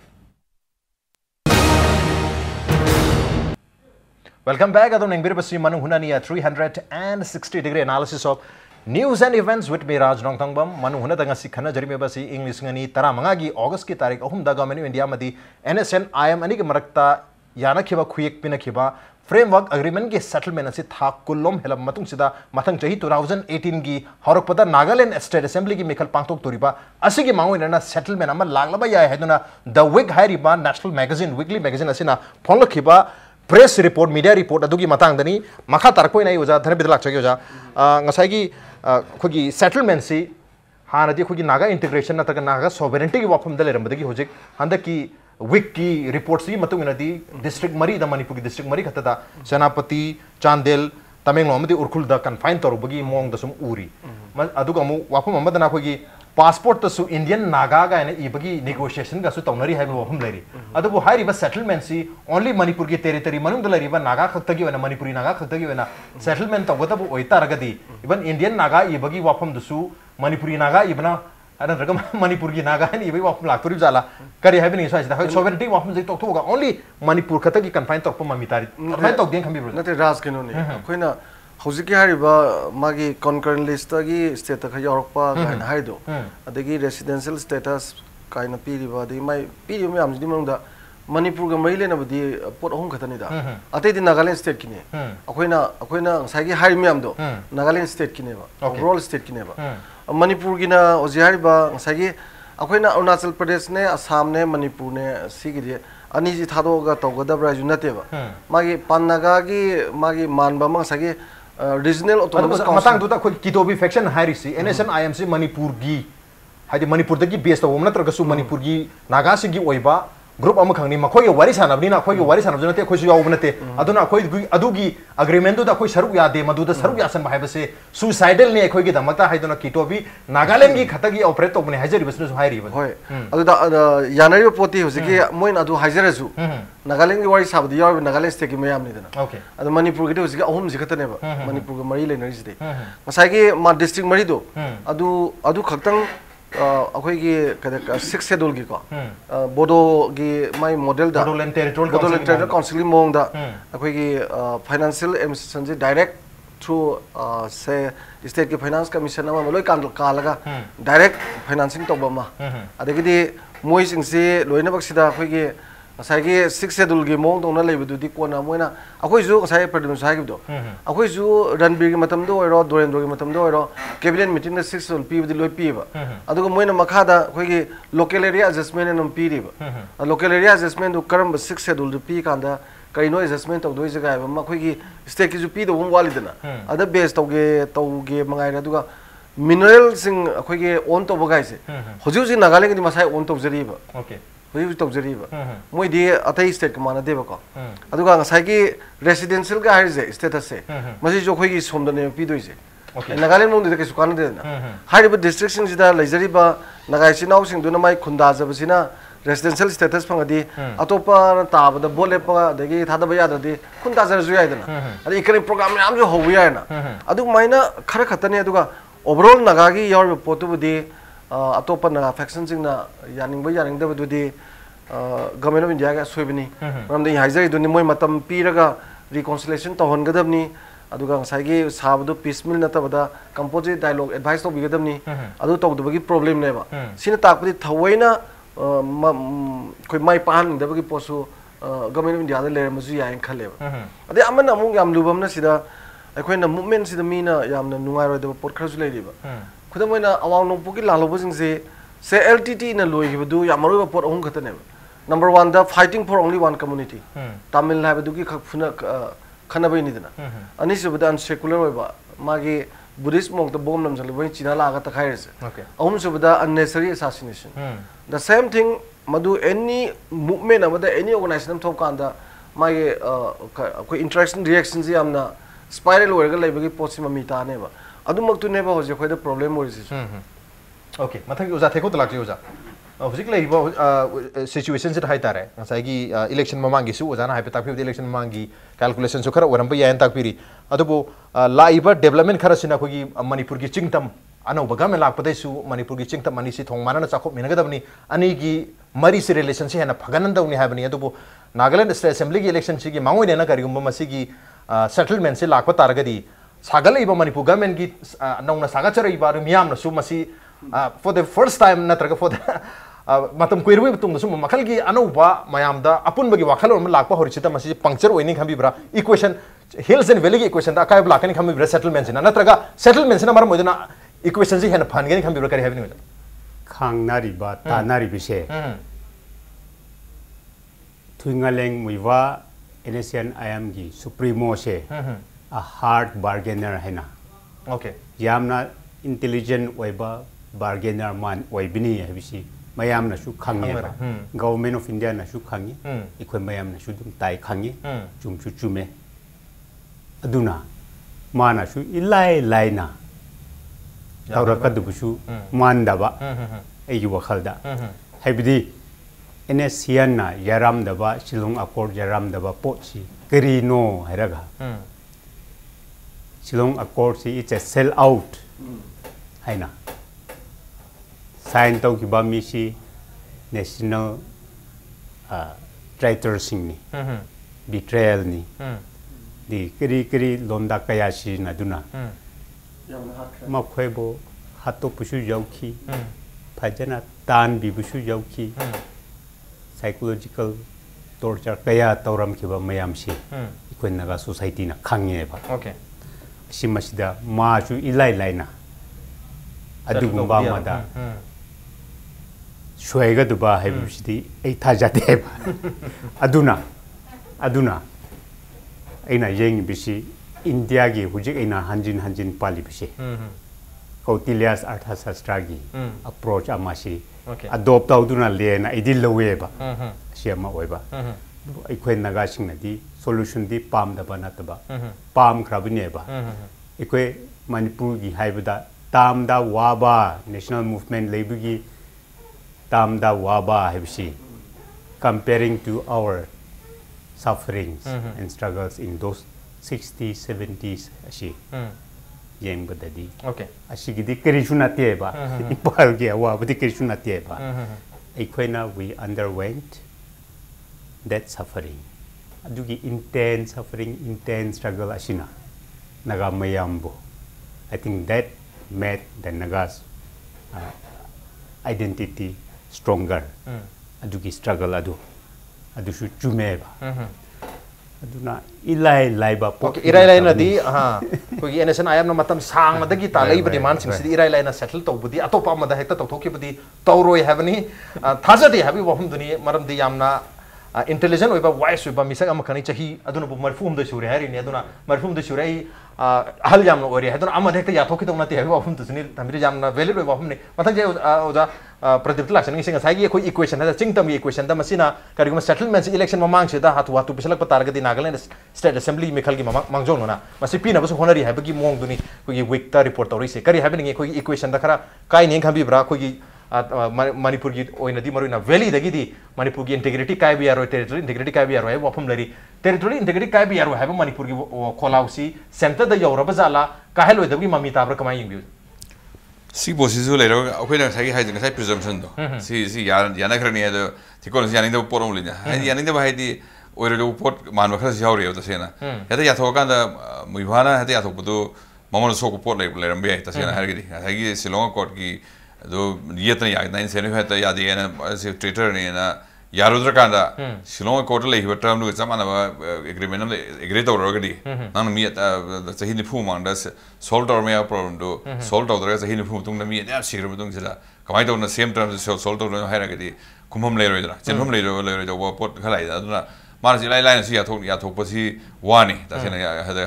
Welcome back. Adon Nengbir Basi Manung Hutna 360-degree analysis of News and events with me Raj Nongthongbam Manung Hutna ngasi khana jari mebasi English ngani tara mangagi August ki tarik ahum da government India madi NSN IM ani ki marakta yana khiba khuyek pina khiba framework agreement ki settlement asi tha kullom helam matung sida mathang chahi 2018 gi horokpada Nagaland State Assembly ki mekhal pangtok toriba asi ki mangu ina settlement ama laglaba ya heduna the week hairiba national magazine weekly magazine asina phonlo khiba press report media report adugi matang dani makha tarkoi nai oja thare bidlak chagi oja ngasai gi khogi settlement si hanadi khogi naga integration nataga naga sovereignty gi wafam dale rambadagi hojik handaki week ki report si matung inadi district mari da Manipur ki district mari khatada Senapati Chandel Tamenglong amadi Urkhul da confine torubagi mong da sum uri aduga mu wafam amadana khogi passport to su Indian Naga ga ina ibagi negotiation ga su taunari hai wafam leri adubu hai riba settlement si only Manipur ki territory manung da riba Naga khaktagi wana Manipuri Naga khaktagi wana settlement ta wada bu oita ragadi even Indian Naga ibagi wafam da su Manipuri Naga ibna ada ragam Manipur ki Naga ni ibagi wafam laktori jala kari hai bini sai da sovereignty wafam jai tok thoga only Manipur khatagi confine tok pa mamitari confine tok den khambi bro nate ras keno ni koina hojiki hariba magi concurrent list gi state ka yorokpa kain haido adagi residential status kaina piriba di mai piri me amji mangda Manipur ga maile na budi pot ahum khatani da ate di Nagaland state kine akoina sagi hari me amdo Nagaland state kine ba overall state kine ba Manipur gi na oji hariba sagi akoina Arunachal Pradesh ne Assam ne Manipur ne sigi di ani ji thado ga togadabra junate ba magi pannaga gi magi manba ma sagi regional autonomous council matang duta khoi kitobi faction hairisi NSN IMC Manipur gi haidi Manipur dagi base to womna traga su Manipur gi Naga singi oiba group ama khangni makhoi ge wari sanabni na khoi ge wari sanabjuna te khoi su yaw bunate aduna khoi adugi agreement du da khoi saru ya de madu da saru ya san ba base suicidal ne khoi ge damata haiduna kitobi Nagaland gi khatagi operate to bune hajari business hairi ba hoi adu da yanari poti hosiki moin adu hajara su Nagaland gi wari sabdi yaw Nagaland state gi mayam ni dana okay adu Manipur gi hosiki ahum ji khatane ba Manipur gi mari lenari side masai gi ma district mari do adu khaktang akhoi gi kada 6 schedule gi ko bodo gi my model da Bodoland territorial council mong da akhoi gi financial administration ji direct through say state ki finance commission ama loi kan laga direct financing to ba ma adagi di moi sing si loina bak sida akhoi gi sai gi 6 schedule gi mong dong na leibu du di kona moina akhoi ju sai president sai gi do akhoi ju ranbir gi matam do ro dorendro gi matam do ro cabinet meeting na 6 schedule pi di loi pi ba adugo moina makha da akhoi gi local area adjustment nam pi ri ba local area adjustment du karam 6 schedule du pi kan da kai no adjustment to doi jaga ba ma akhoi gi state ki ju pi do wong wali dana ada base to ge mangai ra duga mineral sing akhoi gi on to ba gai se hoju ji Nagaland gi masai on to jari ba okay hoju to jari ba moi di atai state ka mana de ba ko aduga ngasai gi residential ga hair je status se masi jo khoi gi somda ne pi doi se Nagaland mong de ke sukana de na hari ba district sing jida laijari ba nagai sinau sing du na mai khunda ja basina residential status phangadi atopa ta ba da bole pa de gi thada ba ya da di khunda ja ju ya da na adi ikari program am jo ho ya na adu maina khara khatane aduga overall nagagi yaw potu budi atopa na faction sing na yaning ba yaning da bu di government of India ga soibini ram de haijai du ni moi matam piraga reconciliation to hon gadabni aduga ngai gi sabdu peaceful na ta bada composite dialogue advice to bigadamni adu to du bagi problem ne ba sina takpudi thawaina koi mai pan da bagi posu government of India da le mazu ya en khale ba ade amana amung yam lubam na sida akoina movement sida mina yamna nungai roi da pot kharasu le riba khudamoina awang nong puki lalobo sing se LTT na loi gi du yamaroi ba pot ahung khatane ba number 1 the fighting for only one community Tamil ha du gi khafuna khana bai ni dana ani se budan secular oi ba magi Buddhist monk the bomb nam jale bai China la ga ta khai se ahum se buda unnecessary assassination the same thing madu any movement amada any organization thok kan da magi ko interaction reaction ji amna spiral oi ga lai bagi posi mami ta ne ba adu mak tu ne ba hoje khoi da problem oi se okay mathang uza theko talak ji uza hojik lai ba situation se hai tare ngasai gi election mamangi su ozana hai petak phi election mamangi calculation su khara oram ba yan tak piri adubo laiba development khara sina khogi Manipur gi chingtam ano baga me lak padai su Manipur gi chingtam mani si thong mana na chakop minaga dabni ani gi mari si relation se hena phaganan dawni habani adubo Nagaland State Assembly gi election si gi mangoi ne na kari gumba masi gi settlement se lakpa taragadi sagalaiba Manipur government gi nauna sagachariba miyam na su masi for the first time natraga for the matam kuirwi tung na su makal gi anauba mayamda apun bagi wakal on lakpa horichita masi puncture oining khambibra equation hills and valley equation da kai blakani khambibra settlements na natraga settlements na maram modina equation ji hen phangeni khambibra kari havini khangnari ba tanari bise Twingaleng Muiva Indonesian IAM gi Supremo se a hard bargainer hena. Okay. Yamna intelligent waiba bargainer man waibini habisi mayam na su khangi ba. Government of India na su khangi. Ikoi mayam na su dum tai khangi. Chum chu chume. Aduna mana su ilai lai na. Tauraka dubusu manda ba. Ai wakhalda. Habidi NSCN na yaram daba Shillong Accord yaram daba pochi keri no heraga Shillong Accord si it's a sell out haina sign to kiba mi si national traitor sing ni betrayal ni di keri londa kaya si na duna ma khwebo hato pusu yauki phajana tan bi pusu yauki psychological torture kaya tauram kiba mayam si ikoi naga society na khangye ba okay simasida ma su ilai laina adugumba mada shoega duba hebisidi ei thajate ba aduna aina yeng bisi india gi hujik aina hanjin pali bisi Kautilias Arthasastra gi approach amasi adopt auduna lena idil lowe ba siama oiba ikoi naga singna di solution di pam da banatba pam khrabine ba ikoi Manipur gi haibada tamda waba national movement lebugi tamda waba hebsi comparing to our sufferings and struggles in those 60s 70s ashi yeng badadi okay ashigidi kerishuna tieba Imphal gi awa budi kerishuna tieba ikoina we underwent that suffering adugi intense suffering intense struggle ashina naga mayambo I think that made the Nagas identity stronger adugi struggle adu shu chumeba aduna ilai laiba po irai na di ko gi NSN IAM na matam sang na dagi ta lai ba demand sing si irai na settle to budi atopa ma da hekta to thoki budi tawroi havani thaja di habi wahum duni maram di yamna intelligent oiba wise oiba misak am khani chahi aduna bu marfum da shure hari ni aduna marfum da shure hal yamna ori aduna am hekta ya thoki to na ti habi wahum tu suni tamiri yamna valid oiba wahum ni mathak je oja Pradeep lakshan ngi singa saigi koi equation da chingtam equation da masina kariguma settlements election mamang se da hatu pisalak patarga di Nagaland state assembly mekhal gi mangjong na masi pina basu honari ha bagi mong duni koi week ta report tori se kari happening koi equation da khara kai ning khambi bra koi Manipur gi oina di marina valley da gi di Manipur gi integrity kai bi aro territory integrity kai bi aro hai wafum lari territory integrity kai bi aro hai Manipur gi kholausi center da yawra bazala kahelo da gi mamita bra kamai ying si posisu le ro akhoi sai hai jing sai presumption do si yana khrani ha do THEKO si yani do porom linya yani do hai di oire do pot man bakha si hauri ta sena hada ya thoka da muibana hada ya thokbu mamon so ko pot le rambe ta sena har gi hagi Shillong court gi do yetna ya 975 ta ya de na si traitor ne na yarudra kanda Shillong court le hi term lu chamana ba agreement le agree to ro gadi nan mi chahi ni phu mang da solve or me problem do solve to da chahi ni phu tung na mi ya sigre tung sila kamai to na same term solve to ha ra gadi kumham le ro da chenham le ro wa pot khalai da na mar si lai lai si ya thok pa si wani ta sena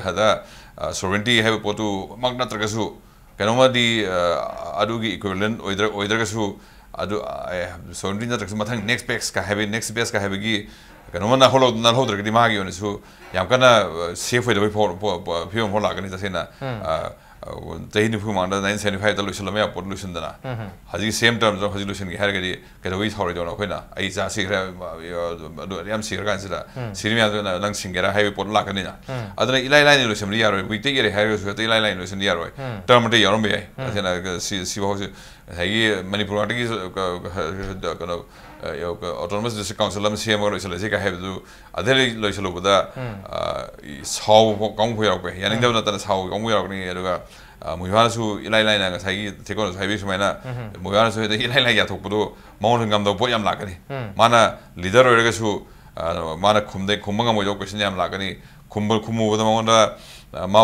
hada sovereignty have potu magna tragasu kanoma di adugi equivalent oidra gasu adu sovereignty na tragasu mathang next base ka have gi kanoma na holder gi magi on su yam kana safe way the for pure for la gani ta sena tahini phu manda 975 ta lusion la pot lusion dana haji same terms of haji lusion gi har gadi ka wi thori do na khoina ai ja si ra yam si ra kan sila sirimya do na lang singera hai pot la gani na adana ilai lai lusion ri yaro wi te yere har so te ilai lai lusion yaro term te yaro be asena si ho hai Manipur gi kana autonomous district council am CM ro isla ka have du adheri loisalo bada saw kong phu yauk pe yani da na ta saw kong yauk ni aduga muiwana su ilai lai na sai THEKO sai bi sumaina muiwana su ilai lai ya thok pudo maun ngam do po yam la kani mana leader ro ga su mana khumde khumanga mo jo question yam la kani khumbu bada maun da ma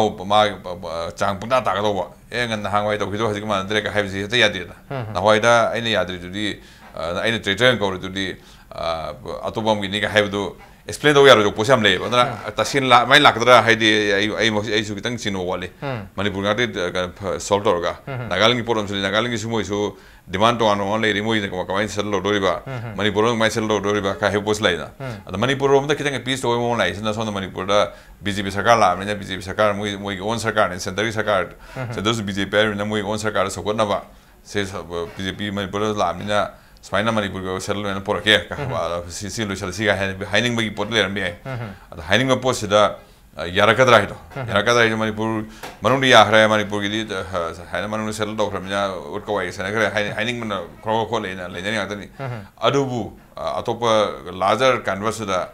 chang punda ta ga do ba ngan hangwai to khido hajik ma andre ka have ji ta ya de na hoi da aina ya de di aina traitor ko ru di atobam gi ni ka have do explain do yaro jo posam le bana tasin la mai lak dra haidi ai su kitang chino wale manipur ngate solve tor ga nagaling problem su nagaling su moi su demand to an only remove the kamai sel lo doriba manipur mai sel lo doriba ka he pos laina ada manipur rom da kitang piece to mo lai na so manipur da BJP sarkar la ne BJP sarkar moi own sarkar ne central sarkar se dos BJP ne moi own sarkar so na ba se BJP manipur la mina Spaina Manipur go settle and por ke ka si lo sel si ga haining bagi pot le rambi ada haining ma post da yarakadra hito yarakadra hito Manipur manung di ahra Manipur gi di haina manung settle do ramya ur ko wai sena kare haining man ko le na le ni atani adubu atopa larger canvas da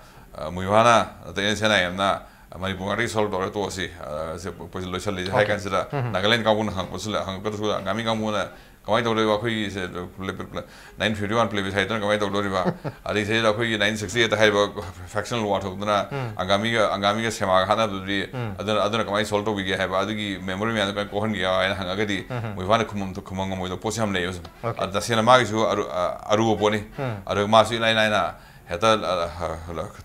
muiwana ta sena yamna Manipur ngari sol do to si se pos lo sel le hai kan sida Nagaland ka bun hang posul hang ko su ngami ka mu na kamai to le ba khoi se 951 play with haitan kamai to le ba adi se da khoi 960 ta hai ba fractional watt hokna angami ga sema khana du ri adana kamai sol to bi ge hai ba adi memory me an ko hon ge ai hanga ga di moi wan khumum to khumang moi to posam le yos ada se na ma gi su aru bo ni aru ma su lai na heta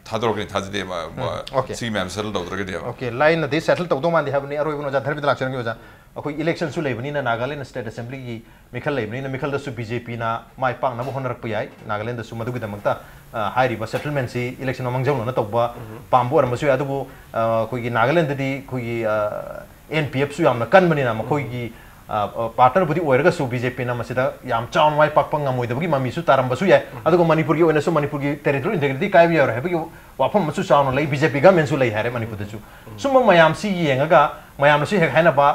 thadro ke thajde ma si mem settle do ge dia okay line de settle to man di have ni aru ibn ja dharbi lak chen ge ja akoi election su leibani na Nagaland state assembly gi mikhal leibani na mikhal da su BJP na mai pang na bo honarak pai Nagaland da su madu gi damangta hairi ba settlement si election amang jong na tawba pambo ar masu adu bo koi gi Nagaland di koi gi NPF su yam na kan mani na koi gi partner budi oiraga su BJP na masida yam chawn mai pak pang ngamoi da gi mami su taram basu ya adu ko Manipur gi oina su Manipur gi territory integrity kai bi yar ha bi wapam masu chawn lei BJP ga men su lei hare Manipur da su sum mayam si yenga mayam su hek haina ba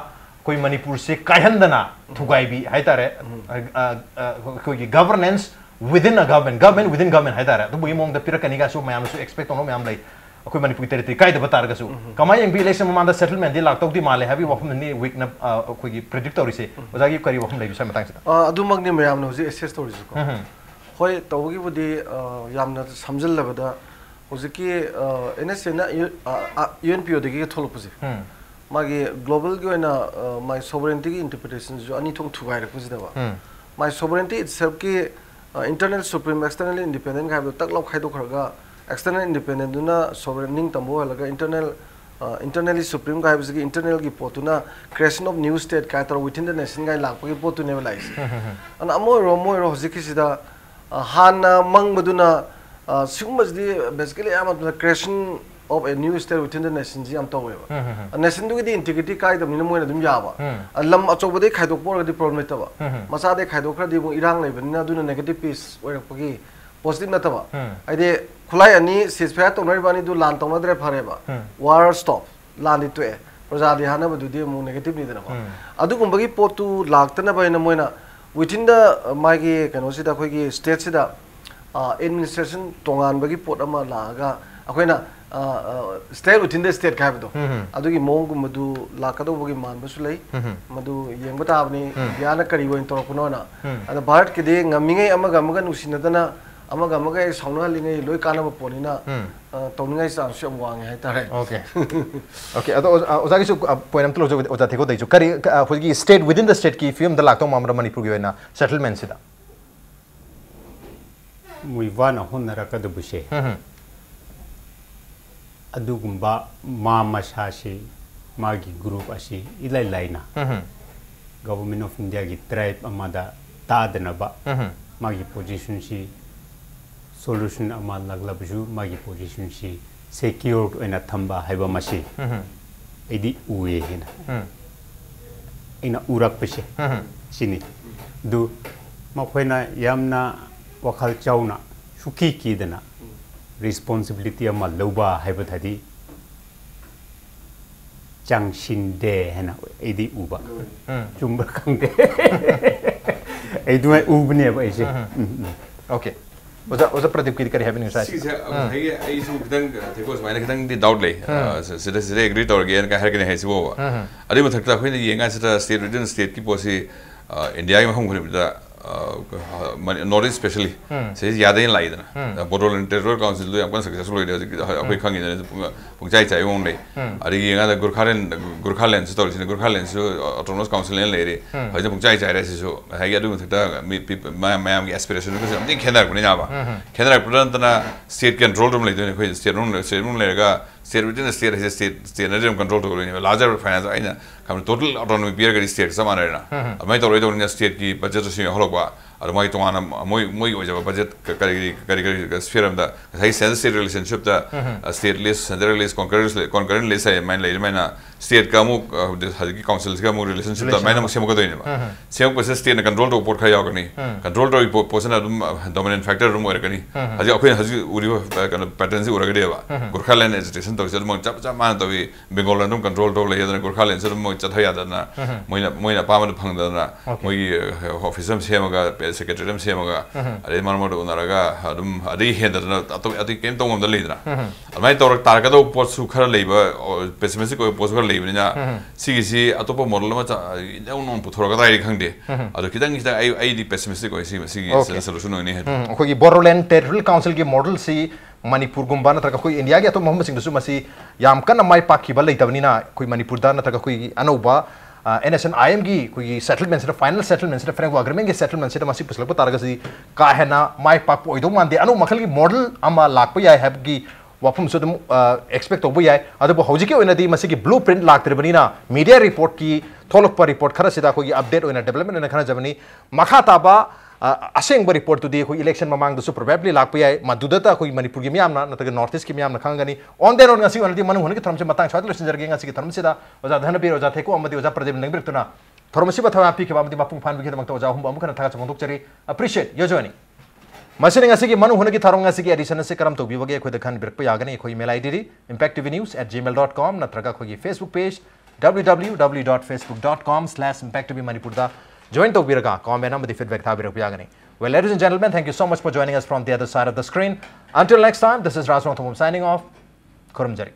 koi Manipur se kaihandana thugai bi haitare koi governance within a government within government haitare to bui mong da pirakani ga su mayam su expect ono mayam lai koi Manipur territory kai da batar ga su kamai yang bi election ma da settlement di lak tok di male habi wafam ni week na koi predictory se ozagi kari wafam lai bi sa matang sa adu mag ni mayam no ji assess stories ko hoi tawgi budi yamna samjal labada hojiki NSA na UNPO de gi tholo pusi magi global gi na my sovereignty interpretation jo ani thong thugai ra pusi da ba my sovereignty itself ki internal supreme externally independent ga tak lok khai do khraga external independent na sovereigning tambo laga internally supreme ga gi internal gi potuna creation of new state ka tar within the nation ga lak gi potu ne balais an amoy ro hojiki sida hana mang maduna sigmas di basically am creation of a new state within the nation ji am tawe ba nation du gi integrity kai dam ni moina dum ya ba lam achob de khai dok por di problem ta ba masa de khai dok khra di bu irang lai ban na du negative piece oi rak pagi positive na ta ba ai de khulai ani ceasefire to nari bani du lan tong na dre phare ba war stop lan di to e praja di hana ba du di mu negative ni da ba adu gum bagi potu lak ta na ba na moina within the magi kano si da khoi gi state si da administration tongan bagi pot ama la ga akoina state within the state ka do adugi mong gu madu lakado bogi man basu lei madu yengba ta abni yana kari go into kuno na ada bharat ke de ngamingai amaga nusina dana amaga sauna lingai loi kana ba ponina tawningai sa syam wangi hai tare okay okay ado ozagi su point am tlo jo oja THEKO dei ju kari hogi state within the state ki film da lakto mamra Manipur gi na settlement sida muivana honara ka du bushe adugumba mama shashi magi group ashi ilai laina government of India gi tribe amada tadna ba magi position shi solution amal lagla bju magi position shi secured ena thamba haiba mashi edi uye hina ina urak peshe sini du makhena yamna wakhal chauna shuki kidana responsibility ama loba haiba thadi changshin de hena edi uba chumba khangde ai du mai ubne ba ise okay ओजा प्रदीप की करी हैबिंग side सिसे आई सु खिदंग थेको समाइना खिदंग दि doubt ले सिदा सिदा agree तौरगे का हर कने हैसिबो अदि मथक्ता खोइन येंगा सिदा स्टेट विदिन स्टेट की पोसी इंडिया की महम खनिबदा नॉर्थ ईस्ट स्पेशली से यादे लाइदना बोडोलैंड टेरिटोरियल काउंसिल दो याम सक्सेसफुल होइदे अबै खंगिने पुंगचाइ चाइ वोंग ले अदि येंगा गुरखालैंड से तौरसिने गुरखालैंड से ऑटोनोमस काउंसिल ने लेरे हजि पुंगचाइ चाइ रे सिसो हाइ अदु मथक्ता मैम की एस्पिरेशन को समथिंग खेनार पनि नाबा खेनार पुरंतना स्टेट कंट्रोल रूम लेदने खोइ स्टेट रूम लेगा स्टेट विदिन स्टेट है स्टेट ने कंट्रोल तो लेने लार्जर फाइनेंस आइना कम टोटल ऑटोनोमी पियर के स्टेट समान रहना अब मैं तो रोइदो स्टेट की बजट से होलकवा और मैं तो आना मोई ओजब बजट करी स्फीयर अम दा हाई सेंस स्टेट रिलेशनशिप दा state list central list concurrent list है मैं ले मैंने स्टेट का मु हजकी काउंसिल का मु रिलेशनशिप दा मैंने सेम को दोइने सेम को स्टेट ने कंट्रोल तो पोर्ट खा यागनी कंट्रोल तो पोसन डोमिनेंट फैक्टर रूम ओरकनी हजि अखोइ हजि उरिबो कन पैटर्न से ओरगदेबा गोरखालैंड एजिटेशन तो सर चप चप मान तो बेंगल ने कंट्रोल तो लेदन गोरखालैंड से मो चथा यादना मोइना पामन फंगदना मोइ ऑफिस में सेमगा सेक्रेटरी सेमगा अरे मानमोड उनरगा अदुम अदि हेदना अति केम तो ममद लेदना अमाइ तौर तारकदो पोस्ट सु खरा लेबा पेसिमिस्टिक को पोस्ट खरा लेबनिना सिगिसि अतोप मॉडल मा इनउन पुथोरगा दाइ खंगदे अदो खिदंग खिदंग आई दि पेसिमिस्टिक को सिगी सॉल्यूशन होने है अखोगी बोडोलैंड टेरिटोरियल काउंसिल की मॉडल सी मणिपुर गुम्बा नत्रका कोई इंडिया के तो मोहम्मद सिंह मसी याम कन माइ पाखिबा लेतबनिना कोई मणिपुर दा नत्रका कोई अनौबा NSNIM की कोई सेटलमेंट से फाइनल सेटलमेंट से फ्रेंक अग्रीमेंट के सेटलमेंट से मसी पुसलप तारगसी का हेना माइ पाक ओइदो मानदे अनु मखल की मॉडल अमा लाक याय हैब की वफम से एक्सपेक्ट तब याय अदब हौजी के ओइनदी मसी की ब्लूप्रिंट लाक्तरबनिना मीडिया रिपोर्ट की थोलक पर रिपोर्ट खरा सिदा कोई अपडेट ओइना डेवलपमेंट ओइना खरा जबनी मखा ताबा असेंग रिपोर्ट तो कोई इलेक्शन ममांग दसु प्रोबेबली लाप याय मदुदता कोई मणिपुर की मियामना नतग नॉर्थ ईस्ट की मियामना खंगनी ऑन देन ऑन ngasi ओनदी मनु हुन की थरम से मतंग छाद लसन जरगे ngasi की थरम सिदा ओजा धनबीर ओजा थेको अमदी ओजा प्रदीप नंगबिरतुना थरम से बथवा पी के बामदी बापुंग फान बिखे मक्ता ओजा हुम अमुखन थागा चमंदुक चरी अप्रिशिएट यो जॉइनिंग मसिन ngasi की मनु हुन की थरम ngasi की एडिशन से करम तो बिवगे खोय दखन बिरप यागनी खोय मेल आईडी impactvnews@gmail.com नत्रगा खोय फेसबुक पेज www.facebook.com/impactvmanipur दा join to biraga comment and the feedback tha birak yagani. Well, ladies and gentlemen, thank you so much for joining us from the other side of the screen. Until next time, this is NONGTHOMBAM signing off. Kurumjari.